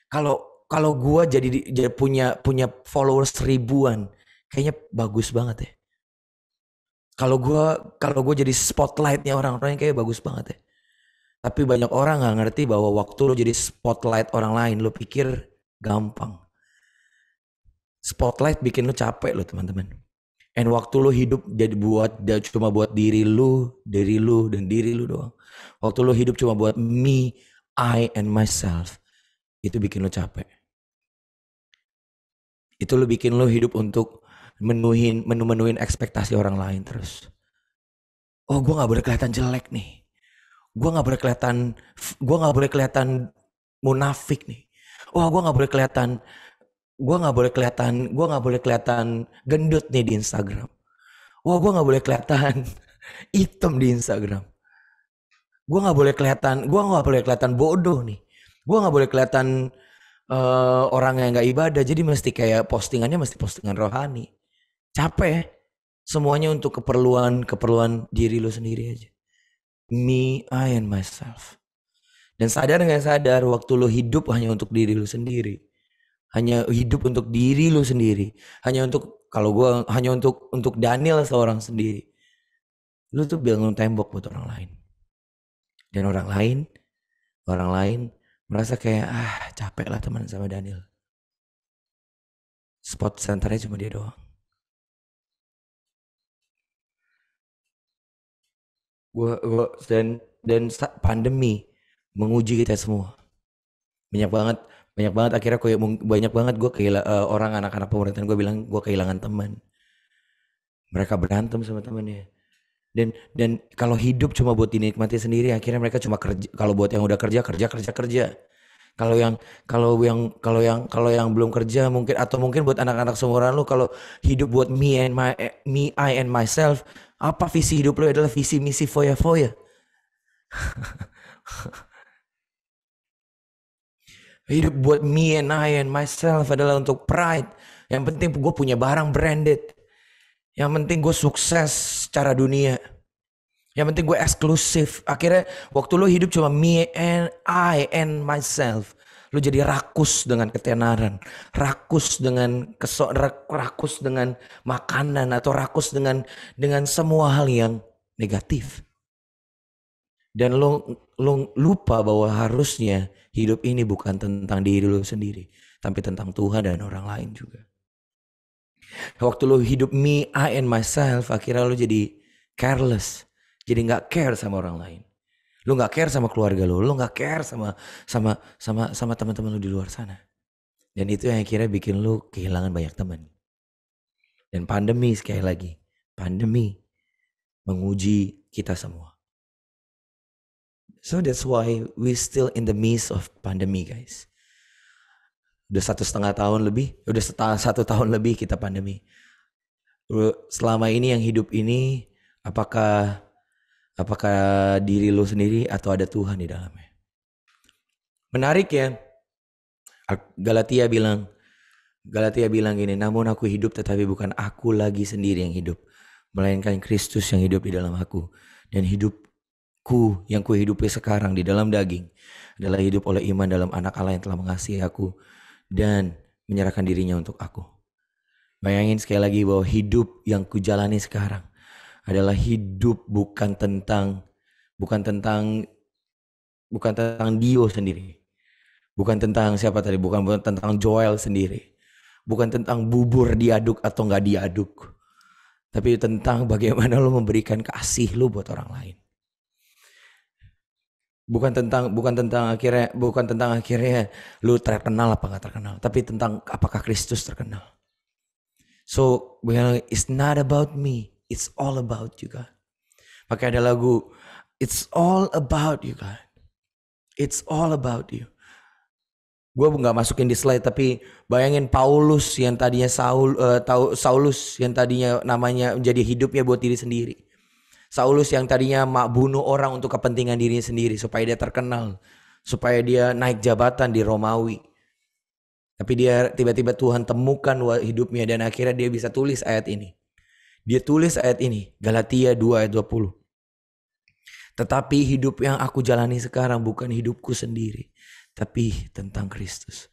Kalau gue jadi punya followers ribuan, kayaknya bagus banget ya. Kalau gue jadi spotlightnya orang-orang kayak bagus banget ya. Tapi banyak orang nggak ngerti bahwa waktu lo jadi spotlight orang lain, lo pikir gampang. Spotlight bikin lo capek lo teman-teman. And waktu lo hidup cuma buat diri lu dan diri lu doang. Waktu lo hidup cuma buat me, I and myself, itu bikin lo capek. Itu lo bikin lo hidup untuk menuhin ekspektasi orang lain terus. Oh, gue nggak boleh kelihatan jelek nih. Gue nggak boleh kelihatan munafik nih. Wah, gue nggak boleh kelihatan gendut nih di Instagram. Wah, gue nggak boleh kelihatan hitam di Instagram. Gue nggak boleh kelihatan bodoh nih. Gue nggak boleh kelihatan orang yang nggak ibadah. Jadi mesti kayak postingannya mesti postingan rohani. Capek. Semuanya untuk keperluan diri lo sendiri aja. Me, I and myself. Dan sadar nggak sadar waktu lo hidup hanya untuk diri lo sendiri. Hanya hidup untuk diri lo sendiri. Hanya untuk untuk Daniel seorang sendiri. Lo tuh bangun tembok buat orang lain. Dan orang lain merasa kayak capek lah teman sama Daniel. Spot centernya cuma dia doang. Dan pandemi menguji kita semua. Banyak banget akhirnya banyak banget gue orang anak-anak pemerintahan gue bilang gue kehilangan teman. Mereka berantem sama temannya. Dan kalau hidup cuma buat dinikmati sendiri, akhirnya mereka cuma kerja. Kalau buat yang udah kerja. Kalau yang belum kerja mungkin buat anak-anak seumuran lu, kalau hidup buat me, I and myself, apa visi hidup lu adalah visi misi foya-foya. Hidup buat me and I and myself adalah untuk pride. Yang penting gue punya barang branded. Yang penting gue sukses secara dunia. Yang penting gue eksklusif. Akhirnya waktu lo hidup cuma me and I and myself, lo jadi rakus dengan ketenaran, rakus dengan rakus dengan makanan, atau rakus dengan semua hal yang negatif. Dan lo lupa bahwa harusnya hidup ini bukan tentang diri lo sendiri, tapi tentang Tuhan dan orang lain juga. Waktu lo hidup me, I and myself, akhirnya lo jadi careless. Jadi gak care sama orang lain. Lo gak care sama keluarga lo gak care sama teman-teman lo di luar sana. Dan itu yang akhirnya bikin lo kehilangan banyak teman. Dan pandemi, sekali lagi, pandemi menguji kita semua. So that's why we still in the midst of pandemi, guys. Udah 1,5 tahun lebih, udah 1 tahun lebih kita pandemi. Selama ini yang hidup ini, apakah diri lo sendiri atau ada Tuhan di dalamnya? Menarik ya. Galatia bilang gini, namun aku hidup tetapi bukan aku lagi sendiri yang hidup, melainkan Kristus yang hidup di dalam aku. Dan hidupku yang kuhidupi sekarang di dalam daging adalah hidup oleh iman dalam anak Allah yang telah mengasihi aku dan menyerahkan dirinya untuk aku. Bayangin sekali lagi bahwa hidup yang kujalani sekarang adalah hidup bukan tentang Dio sendiri. Bukan tentang siapa tadi, bukan tentang Joel sendiri. Bukan tentang bubur diaduk atau enggak diaduk. Tapi tentang bagaimana lo memberikan kasih lo buat orang lain. Bukan tentang akhirnya lu terkenal apa enggak terkenal, tapi tentang apakah Kristus terkenal. So, it's not about me, it's all about you, God. Maka ada lagu, it's all about you, God. It's all about you. Gue nggak masukin di slide, tapi bayangin Paulus yang tadinya Saulus yang tadinya namanya jadi hidupnya buat diri sendiri. Saulus yang tadinya bunuh orang untuk kepentingan dirinya sendiri supaya dia terkenal, supaya dia naik jabatan di Romawi. Tapi dia tiba-tiba Tuhan temukan hidupnya dan akhirnya dia bisa tulis ayat ini. Dia tulis ayat ini, Galatia 2 ayat 20. Tetapi hidup yang aku jalani sekarang bukan hidupku sendiri, tapi tentang Kristus.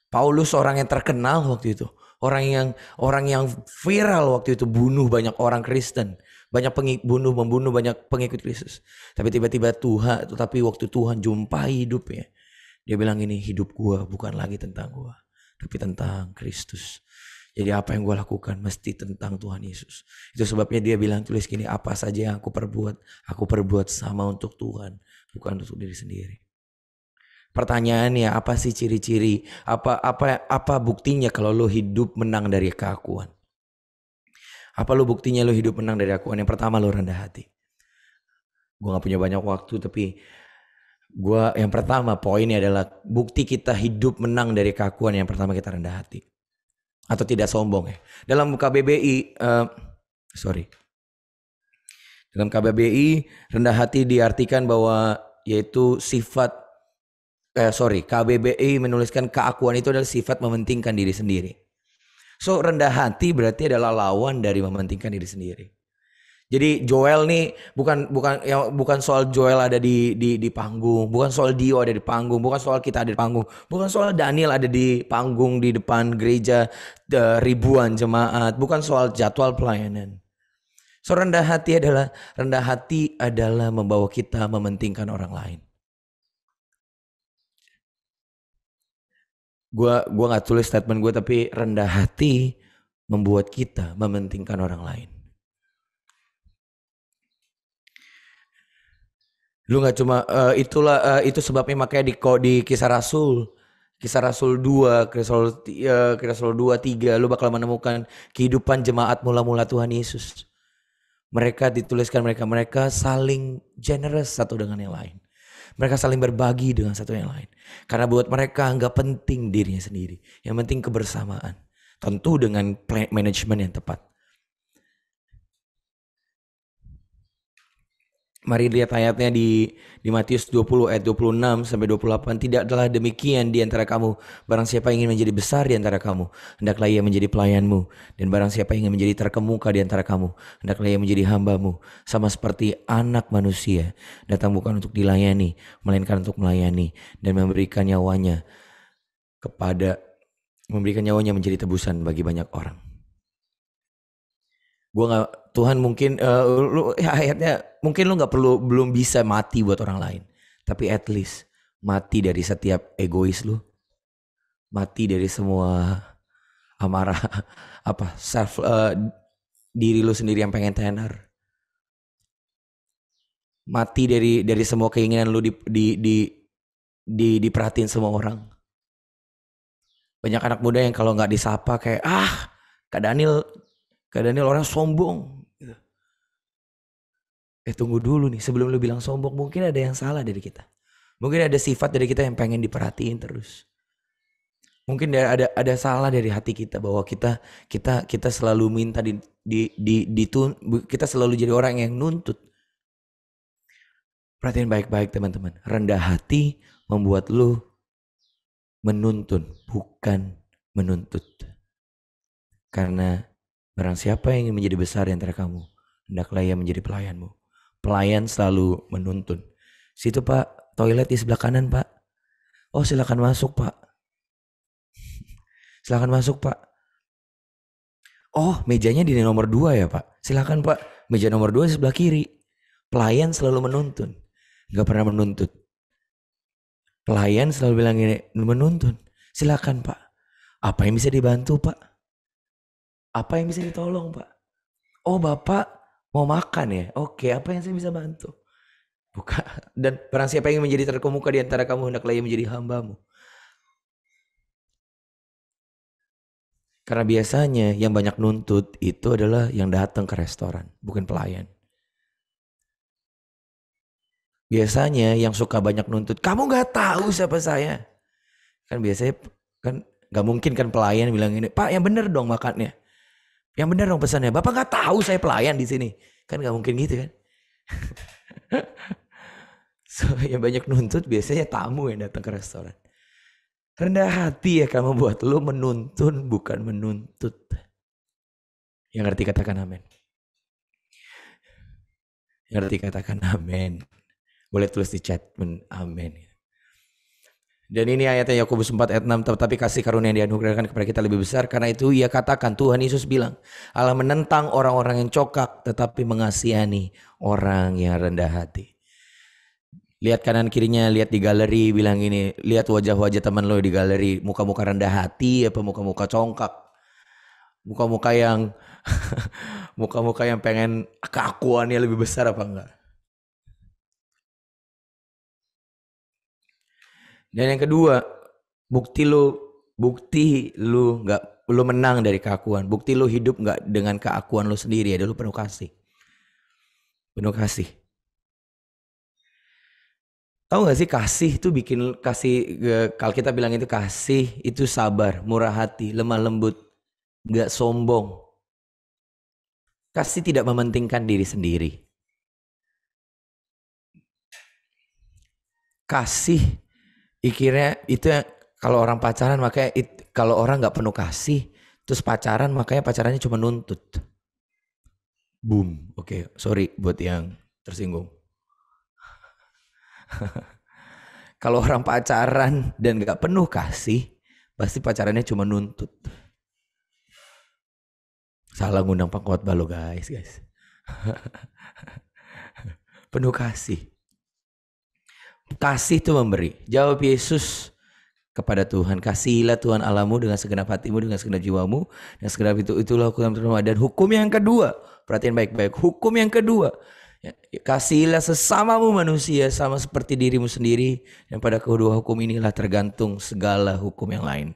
Paulus orang yang terkenal waktu itu. Orang yang viral waktu itu bunuh banyak orang Kristen. Membunuh banyak pengikut Kristus. Tapi tiba-tiba tapi waktu Tuhan jumpai hidupnya. Dia bilang ini, hidup gua bukan lagi tentang gua, tapi tentang Kristus. Jadi apa yang gua lakukan mesti tentang Tuhan Yesus. Itu sebabnya dia bilang, tulis gini, apa saja yang aku perbuat sama untuk Tuhan, bukan untuk diri sendiri. Pertanyaannya, apa sih ciri-ciri? Apa buktinya kalau lo hidup menang dari keakuan? Apa lo buktinya lo hidup menang dari keakuan? Yang pertama, lo rendah hati. Gue gak punya banyak waktu, tapi yang pertama poinnya adalah bukti kita hidup menang dari keakuan. Yang pertama, kita rendah hati atau tidak sombong ya. Dalam KBBI, dalam KBBI rendah hati diartikan bahwa yaitu sifat. KBBI menuliskan keakuan itu adalah sifat mementingkan diri sendiri. So rendah hati berarti adalah lawan dari mementingkan diri sendiri. Jadi Joel nih bukan soal Joel ada di panggung, bukan soal Dio ada di panggung, bukan soal kita ada di panggung, bukan soal Daniel ada di panggung di depan gereja ribuan jemaat, bukan soal jadwal pelayanan. So rendah hati adalah membawa kita mementingkan orang lain. Gua nggak tulis statement gue, tapi rendah hati membuat kita mementingkan orang lain. Lu nggak cuma itu sebabnya makanya di Kisah Rasul 2, Kisah Rasul 2:3 lu bakal menemukan kehidupan jemaat mula-mula Tuhan Yesus. Mereka dituliskan mereka saling generous satu dengan yang lain. Mereka saling berbagi dengan satu yang lain. Karena buat mereka nggak penting dirinya sendiri. Yang penting kebersamaan. Tentu dengan manajemen yang tepat. Mari lihat ayatnya di Matius 20 ayat 26 sampai 28. Tidak adalah demikian di antara kamu. Barang siapa ingin menjadi besar di antara kamu, hendaklah ia menjadi pelayanmu. Dan barang siapa ingin menjadi terkemuka di antara kamu, hendaklah ia menjadi hambamu. Sama seperti anak manusia datang bukan untuk dilayani, melainkan untuk melayani dan memberikan nyawanya menjadi tebusan bagi banyak orang. Tuhan mungkin ayatnya mungkin lu belum bisa mati buat orang lain, tapi at least mati dari setiap egois lu, mati dari semua amarah diri lu sendiri yang pengen tenar, mati dari semua keinginan lu diperhatiin semua orang. Banyak anak muda yang kalau nggak disapa kayak Kak Daniel orang sombong. Tunggu dulu nih, sebelum lu bilang sombong, mungkin ada yang salah dari kita. Mungkin ada sifat dari kita yang pengen diperhatiin terus. Mungkin ada salah dari hati kita bahwa kita selalu minta kita selalu jadi orang yang nuntut. Perhatiin baik-baik teman-teman. Rendah hati membuat lu menuntun, bukan menuntut. Karena barang siapa yang ingin menjadi besar di antara kamu, hendaklah ia menjadi pelayanmu. Pelayan selalu menuntun. Situ Pak, toilet di sebelah kanan Pak. Oh silakan masuk Pak. Silakan masuk Pak. Oh mejanya di nomor 2 ya Pak. Silakan Pak. Meja nomor 2 di sebelah kiri. Pelayan selalu menuntun. Gak pernah menuntut. Pelayan selalu bilang gini, menuntun. Silakan Pak. Apa yang bisa dibantu Pak? Apa yang bisa ditolong Pak? Oh Bapak mau makan ya? Oke, apa yang saya bisa bantu? Bukan. Dan barang siapa yang menjadi terkemuka di antara kamu, hendaklah ia menjadi hambamu. Karena biasanya yang banyak nuntut itu adalah yang datang ke restoran, bukan pelayan. Biasanya yang suka banyak nuntut, kamu gak tahu siapa saya. Kan biasanya kan gak mungkin kan pelayan bilang ini, Pak yang bener dong makannya. Yang benar dong pesannya. Bapak gak tahu saya pelayan di sini. Kan gak mungkin gitu kan. So yang banyak nuntut biasanya tamu yang datang ke restoran. Rendah hati akan membuat lo menuntun bukan menuntut. Yang ngerti katakan amin. Yang ngerti katakan amin. Boleh tulis di chat amin. Dan ini ayatnya Yakobus 4 ayat 6, tetapi kasih karunia yang dianugerahkan kepada kita lebih besar. Karena itu ia katakan, Tuhan Yesus bilang, Allah menentang orang-orang yang congkak tetapi mengasihani orang yang rendah hati. Lihat kanan kirinya, lihat di galeri, bilang ini, lihat wajah-wajah teman lo di galeri, muka-muka rendah hati apa muka-muka congkak? Muka-muka yang muka-muka yang pengen keakuannya lebih besar apa enggak? Dan yang kedua, bukti lu menang dari keakuan. Bukti lu hidup nggak dengan keakuan lu sendiri, ya lu penuh kasih. Penuh kasih. Tahu nggak sih, kasih itu bikin kalau kita bilang itu kasih itu sabar, murah hati, lemah lembut, nggak sombong. Kasih tidak mementingkan diri sendiri. Kasih Ikirnya itu kalau orang pacaran, makanya kalau orang nggak penuh kasih terus pacaran, makanya pacarannya cuma nuntut. Boom. Oke, sorry buat yang tersinggung. Kalau orang pacaran dan nggak penuh kasih, pasti pacarannya cuma nuntut. Salah ngundang pengkhotbah lo guys. Penuh kasih. Kasih itu memberi. Jawab Yesus kepada Tuhan, kasihilah Tuhan Allahmu dengan segenap hatimu, dengan segenap jiwamu, dan segenap itulah hukum yang pertama. Dan hukum yang kedua, perhatian baik-baik, hukum yang kedua, kasihilah sesamamu manusia sama seperti dirimu sendiri. Dan pada kedua hukum inilah tergantung segala hukum yang lain.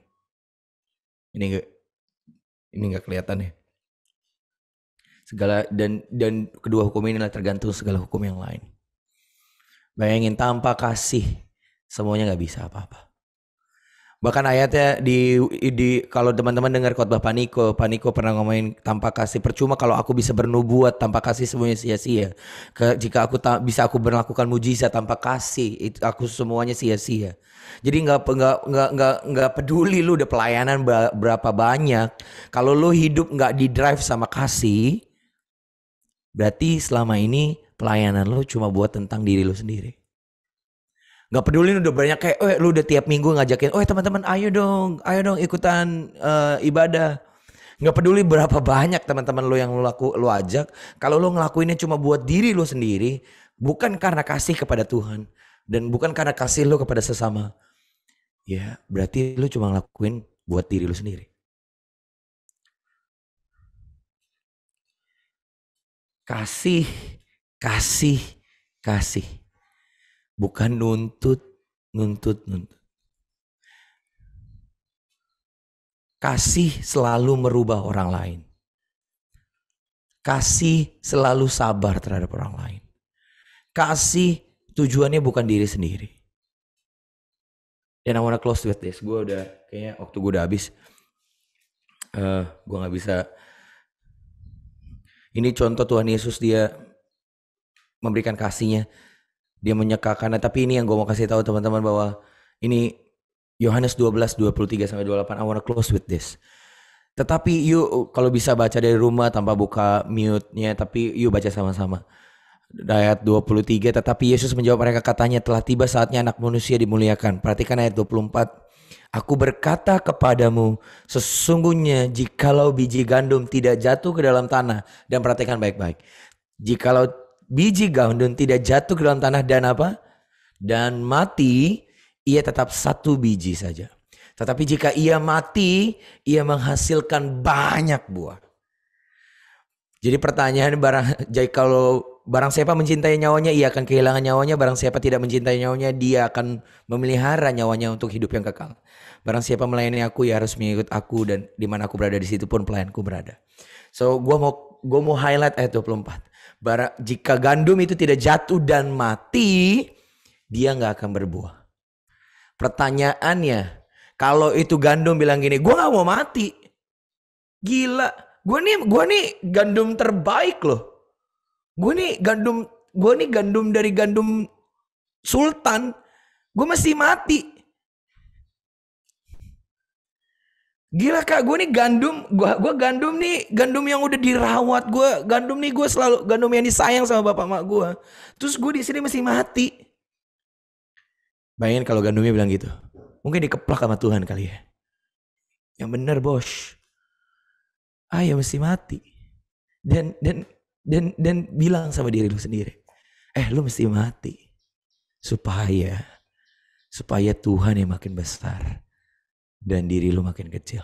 Ini enggak kelihatan ya. Segala dan kedua hukum inilah tergantung segala hukum yang lain. Bayangin, tanpa kasih semuanya nggak bisa apa-apa. Bahkan ayatnya kalau teman-teman dengar khotbah Paniko pernah ngomongin tanpa kasih percuma kalau aku bisa bernubuat, tanpa kasih semuanya sia-sia. Jika aku bisa aku melakukan mujizat tanpa kasih, itu aku semuanya sia-sia. Jadi nggak peduli lu udah pelayanan berapa banyak, kalau lu hidup nggak di drive sama kasih, berarti selama ini pelayanan lo cuma buat tentang diri lo sendiri. Gak peduli udah banyak kayak, lu udah tiap minggu ngajakin, teman-teman ayo dong ikutan ibadah. Gak peduli berapa banyak teman-teman lo yang lo ajak. Kalau lo ngelakuinnya cuma buat diri lo sendiri, bukan karena kasih kepada Tuhan dan bukan karena kasih lo kepada sesama, ya berarti lo cuma ngelakuin buat diri lo sendiri. Kasih. Bukan nuntut. Kasih selalu merubah orang lain. Kasih selalu sabar terhadap orang lain. Kasih tujuannya bukan diri sendiri. Dan I wanna close with this. Kayaknya waktu gue udah habis. Gue gak bisa. Ini contoh Tuhan Yesus, dia memberikan kasihnya. Dia menyekakan. Tapi ini yang gue mau kasih tahu teman-teman bahwa ini Yohanes 12:23-28. I wanna close with this. Tetapi yuk kalau bisa baca dari rumah tanpa buka mute-nya. Tapi yuk baca sama-sama. Ayat 23. Tetapi Yesus menjawab mereka, katanya telah tiba saatnya anak manusia dimuliakan. Perhatikan ayat 24. Aku berkata kepadamu, sesungguhnya jikalau biji gandum tidak jatuh ke dalam tanah, dan perhatikan baik-baik, jikalau biji gandum tidak jatuh ke dalam tanah dan apa? Dan mati, ia tetap satu biji saja. Tetapi jika ia mati, ia menghasilkan banyak buah. Jadi pertanyaan, kalau barang siapa mencintai nyawanya, ia akan kehilangan nyawanya. Barang siapa tidak mencintai nyawanya, dia akan memelihara nyawanya untuk hidup yang kekal. Barang siapa melayani aku, ya harus mengikut aku, dan di mana aku berada, di situ pun pelayanku berada. So, gue mau highlight ayat 24. Jika gandum itu tidak jatuh dan mati, dia nggak akan berbuah. Pertanyaannya, kalau itu gandum bilang gini, gue nggak mau mati, gila, gue nih gandum terbaik loh. Gue nih gandum dari gandum sultan. Gue mesti mati. Gila kak, gue nih gandum. Gue gandum nih, gandum yang udah dirawat. Gue selalu gandum yang disayang sama bapak mak gue. Terus gue di sini mesti mati. Bayangin kalau gandumnya bilang gitu. Mungkin dikeplak sama Tuhan kali ya. Yang bener bos. Ya mesti mati. Dan bilang sama diri lu sendiri. Lu mesti mati. Supaya Tuhan yang makin besar. Dan diri lu makin kecil.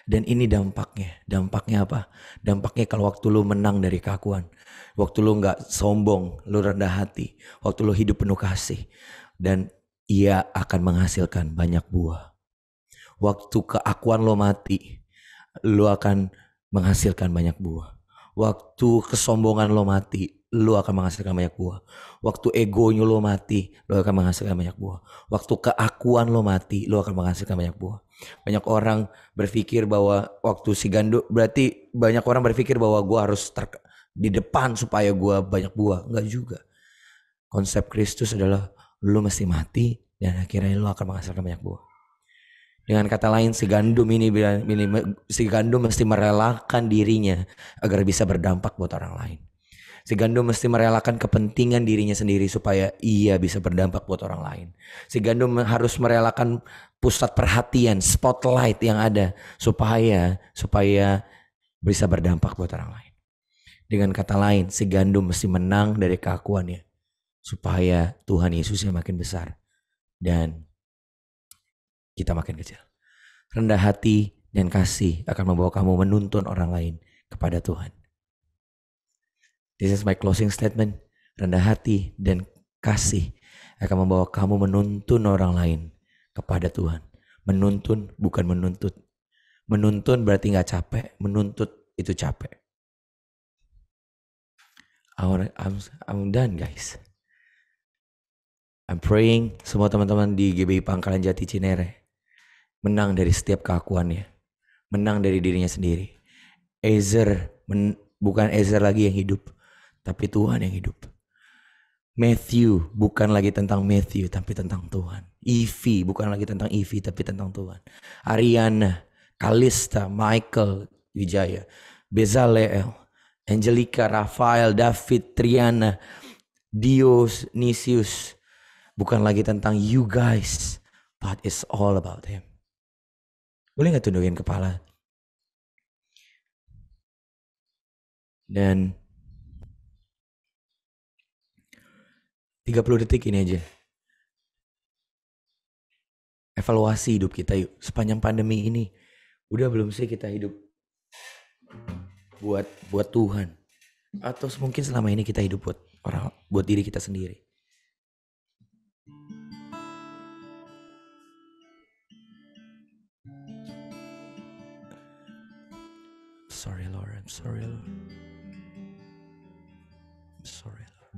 Dan ini dampaknya. Dampaknya apa? Dampaknya kalau waktu lu menang dari keakuan. Waktu lu gak sombong. Lu rendah hati. Waktu lu hidup penuh kasih. Dan ia akan menghasilkan banyak buah. Waktu keakuan lo mati, lo akan menghasilkan banyak buah. Waktu kesombongan lo mati, lo akan menghasilkan banyak buah. Waktu egonya lo mati, lo akan menghasilkan banyak buah. Waktu keakuan lo mati, lo akan menghasilkan banyak buah. Banyak orang berpikir bahwa waktu si gandum, berarti banyak orang berpikir bahwa gue harus di depan supaya gue banyak buah. Enggak juga. Konsep Kristus adalah lo mesti mati dan akhirnya lo akan menghasilkan banyak buah. Dengan kata lain si gandum mesti merelakan dirinya agar bisa berdampak buat orang lain. Si gandum mesti merelakan kepentingan dirinya sendiri supaya ia bisa berdampak buat orang lain. Si gandum harus merelakan pusat perhatian, spotlight yang ada supaya bisa berdampak buat orang lain. Dengan kata lain, si gandum mesti menang dari keakuannya supaya Tuhan Yesusnya makin besar dan kita makin kecil. Rendah hati dan kasih akan membawa kamu menuntun orang lain kepada Tuhan. This is my closing statement. Rendah hati dan kasih akan membawa kamu menuntun orang lain kepada Tuhan. Menuntun bukan menuntut. Menuntun berarti gak capek. Menuntut itu capek. I'm done guys. I'm praying semua teman-teman di GBI Pangkalan Jati Cinere menang dari setiap keakuannya. Menang dari dirinya sendiri. Bukan Ezer lagi yang hidup, tapi Tuhan yang hidup. Matthew bukan lagi tentang Matthew, tapi tentang Tuhan. Evie bukan lagi tentang Evie, tapi tentang Tuhan. Ariana, Kalista, Michael, Wijaya, Bezaleel, Angelica, Rafael, David, Triana, Dionysius. Bukan lagi tentang you guys, but it's all about him. Boleh gak tundukin kepala? Dan 30 detik ini aja. Evaluasi hidup kita yuk. Sepanjang pandemi ini. Udah belum sih kita hidup buat Tuhan? Atau mungkin selama ini kita hidup buat diri kita sendiri? Sorry Lord, I'm sorry Lord. I'm sorry Lord.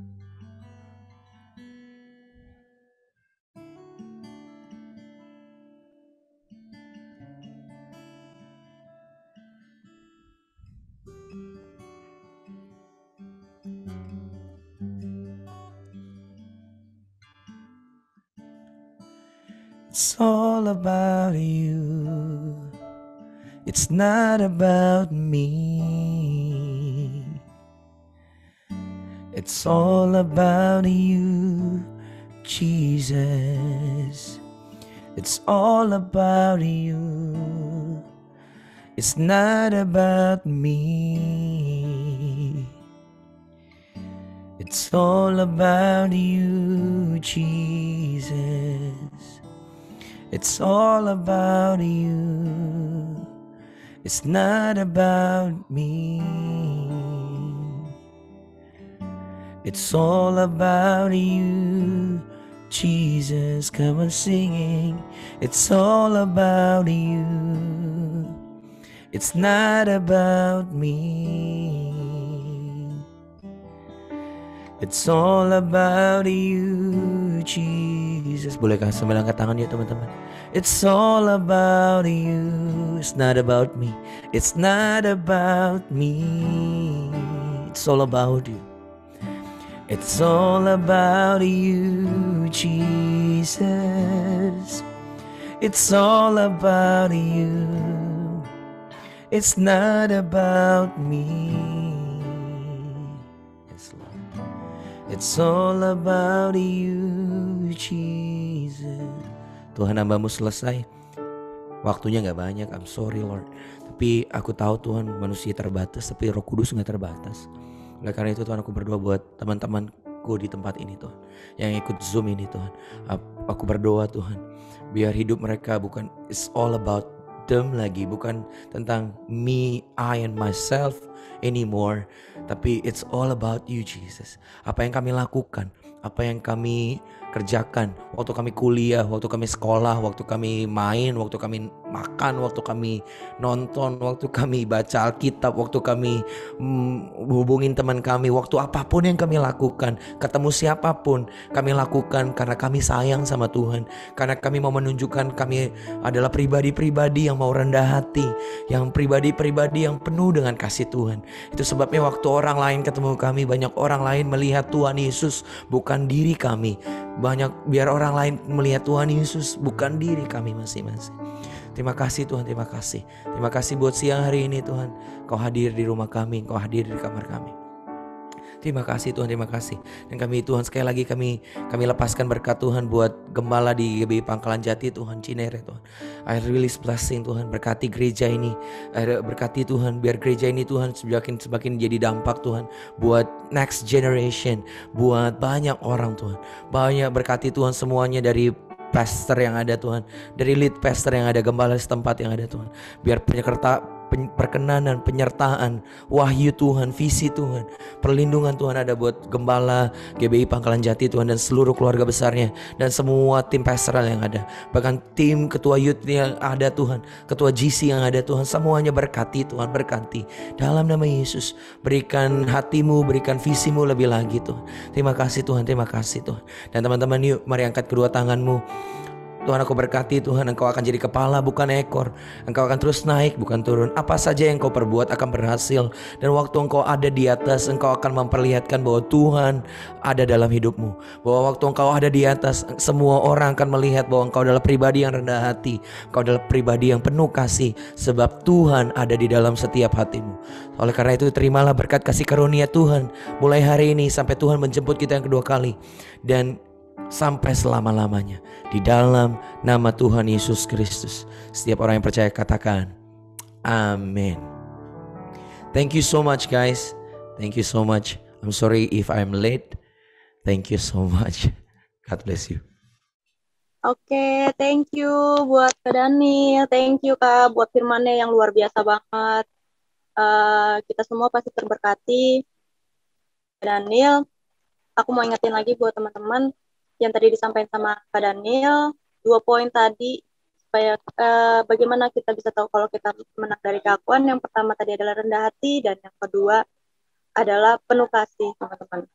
It's all about you. It's not about me. It's all about you, Jesus. It's all about you. It's not about me. It's all about you, Jesus. It's all about you. It's not about me. It's all about you, Jesus. Come on singing. It's all about you. It's not about me. It's all about you, Jesus. Bolehkah sambil angkat tangan ya teman-teman? It's all about you. It's not about me. It's not about me. It's all about you. It's all about you, Jesus. It's all about you. It's not about me. Yes, Lord. It's all about you, Jesus. Tuhan hambamu selesai. Waktunya gak banyak, I'm sorry Lord. Tapi aku tahu Tuhan manusia terbatas, tapi Roh Kudus gak terbatas. Oleh karena itu Tuhan, aku berdoa buat teman-temanku di tempat ini Tuhan, yang ikut Zoom ini Tuhan. Aku berdoa Tuhan, biar hidup mereka bukan it's all about them lagi, bukan tentang me, I and myself anymore, tapi it's all about you Jesus. Apa yang kami lakukan, apa yang kami kerjakan waktu kami kuliah, waktu kami sekolah, waktu kami main, waktu kami makan, waktu kami nonton, waktu kami baca Alkitab, waktu kami hubungin teman kami, waktu apapun yang kami lakukan, ketemu siapapun kami lakukan karena kami sayang sama Tuhan, karena kami mau menunjukkan kami adalah pribadi-pribadi yang mau rendah hati, yang pribadi-pribadi yang penuh dengan kasih Tuhan. Itu sebabnya waktu orang lain ketemu kami, banyak orang lain melihat Tuhan Yesus bukan diri kami. Biar orang lain melihat Tuhan Yesus bukan diri kami masing-masing. Terima kasih Tuhan, terima kasih. Terima kasih buat siang hari ini Tuhan. Kau hadir di rumah kami, Kau hadir di kamar kami. Terima kasih Tuhan, terima kasih. Dan kami Tuhan sekali lagi kami lepaskan berkat Tuhan buat gembala di GBI Pangkalan Jati Tuhan, Cinere Tuhan. I release blessing Tuhan, berkati gereja ini. Berkati Tuhan, biar gereja ini Tuhan semakin jadi dampak Tuhan buat next generation, buat banyak orang Tuhan. Banyak berkati Tuhan semuanya, dari pastor yang ada Tuhan, dari lead pastor yang ada, gembala setempat yang ada Tuhan. Biar perkenanan, penyertaan, wahyu Tuhan, visi Tuhan, perlindungan Tuhan ada buat gembala GBI Pangkalan Jati Tuhan, dan seluruh keluarga besarnya, dan semua tim pastoral yang ada, bahkan tim ketua youth yang ada Tuhan, ketua GC yang ada Tuhan, semuanya berkati Tuhan, berkati dalam nama Yesus. Berikan hatimu, berikan visimu lebih lagi Tuhan. Terima kasih Tuhan, terima kasih Tuhan. Dan teman-teman, yuk mari angkat kedua tanganmu. Tuhan, aku berkati Tuhan, Engkau akan jadi kepala bukan ekor. Engkau akan terus naik bukan turun. Apa saja yang Kau perbuat akan berhasil. Dan waktu Engkau ada di atas, Engkau akan memperlihatkan bahwa Tuhan ada dalam hidupmu. Bahwa waktu Engkau ada di atas, semua orang akan melihat bahwa Engkau adalah pribadi yang rendah hati. Engkau adalah pribadi yang penuh kasih, sebab Tuhan ada di dalam setiap hatimu. Oleh karena itu, terimalah berkat kasih karunia Tuhan mulai hari ini sampai Tuhan menjemput kita yang kedua kali, dan sampai selama-lamanya, di dalam nama Tuhan Yesus Kristus. Setiap orang yang percaya katakan amin. Thank you so much guys. Thank you so much. I'm sorry if I'm late. Thank you so much. God bless you. Oke, thank you buat Kak Daniel. Thank you Kak buat firmannya yang luar biasa banget. Kita semua pasti terberkati. Daniel, aku mau ingetin lagi buat teman-teman yang tadi disampaikan sama Kak Daniel, 2 poin tadi, supaya bagaimana kita bisa tahu kalau kita menang dari keakuan. Yang pertama tadi adalah rendah hati, dan yang kedua adalah penuh kasih, teman-teman.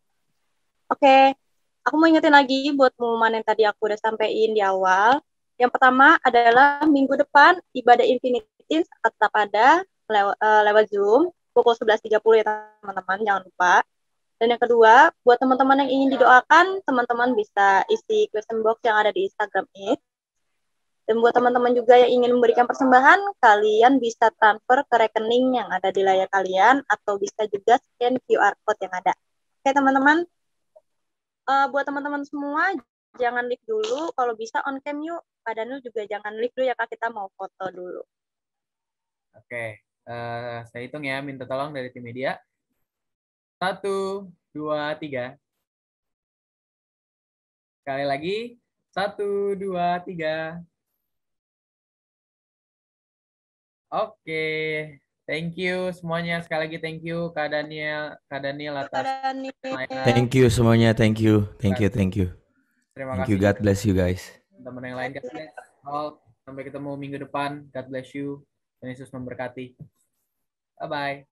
Oke, aku mau ingetin lagi buat pengumuman yang tadi aku udah sampaikan di awal. Yang pertama adalah minggu depan ibadah Infinity Teens akan tetap ada lewat Zoom pukul 11.30 ya teman-teman, jangan lupa. Dan yang kedua, buat teman-teman yang ingin didoakan, teman-teman bisa isi question box yang ada di Instagram ini. Dan buat teman-teman juga yang ingin memberikan persembahan, kalian bisa transfer ke rekening yang ada di layar kalian, atau bisa juga scan QR code yang ada. Oke teman-teman, buat teman-teman semua, jangan leave dulu. Kalau bisa on cam yuk. Kak Daniel juga jangan leave dulu ya Kak, kita mau foto dulu. Oke, saya hitung ya, minta tolong dari tim media. 1, 2, 3. Sekali lagi. 1, 2, 3. Oke. Thank you semuanya. Sekali lagi thank you Kak Daniel atas. Thank you semuanya. Thank you. Thank you. Thank you. Terima Thank kasih. you. God bless you guys. Teman yang lain, sampai ketemu minggu depan. God bless you. Dan Yesus memberkati. Bye-bye.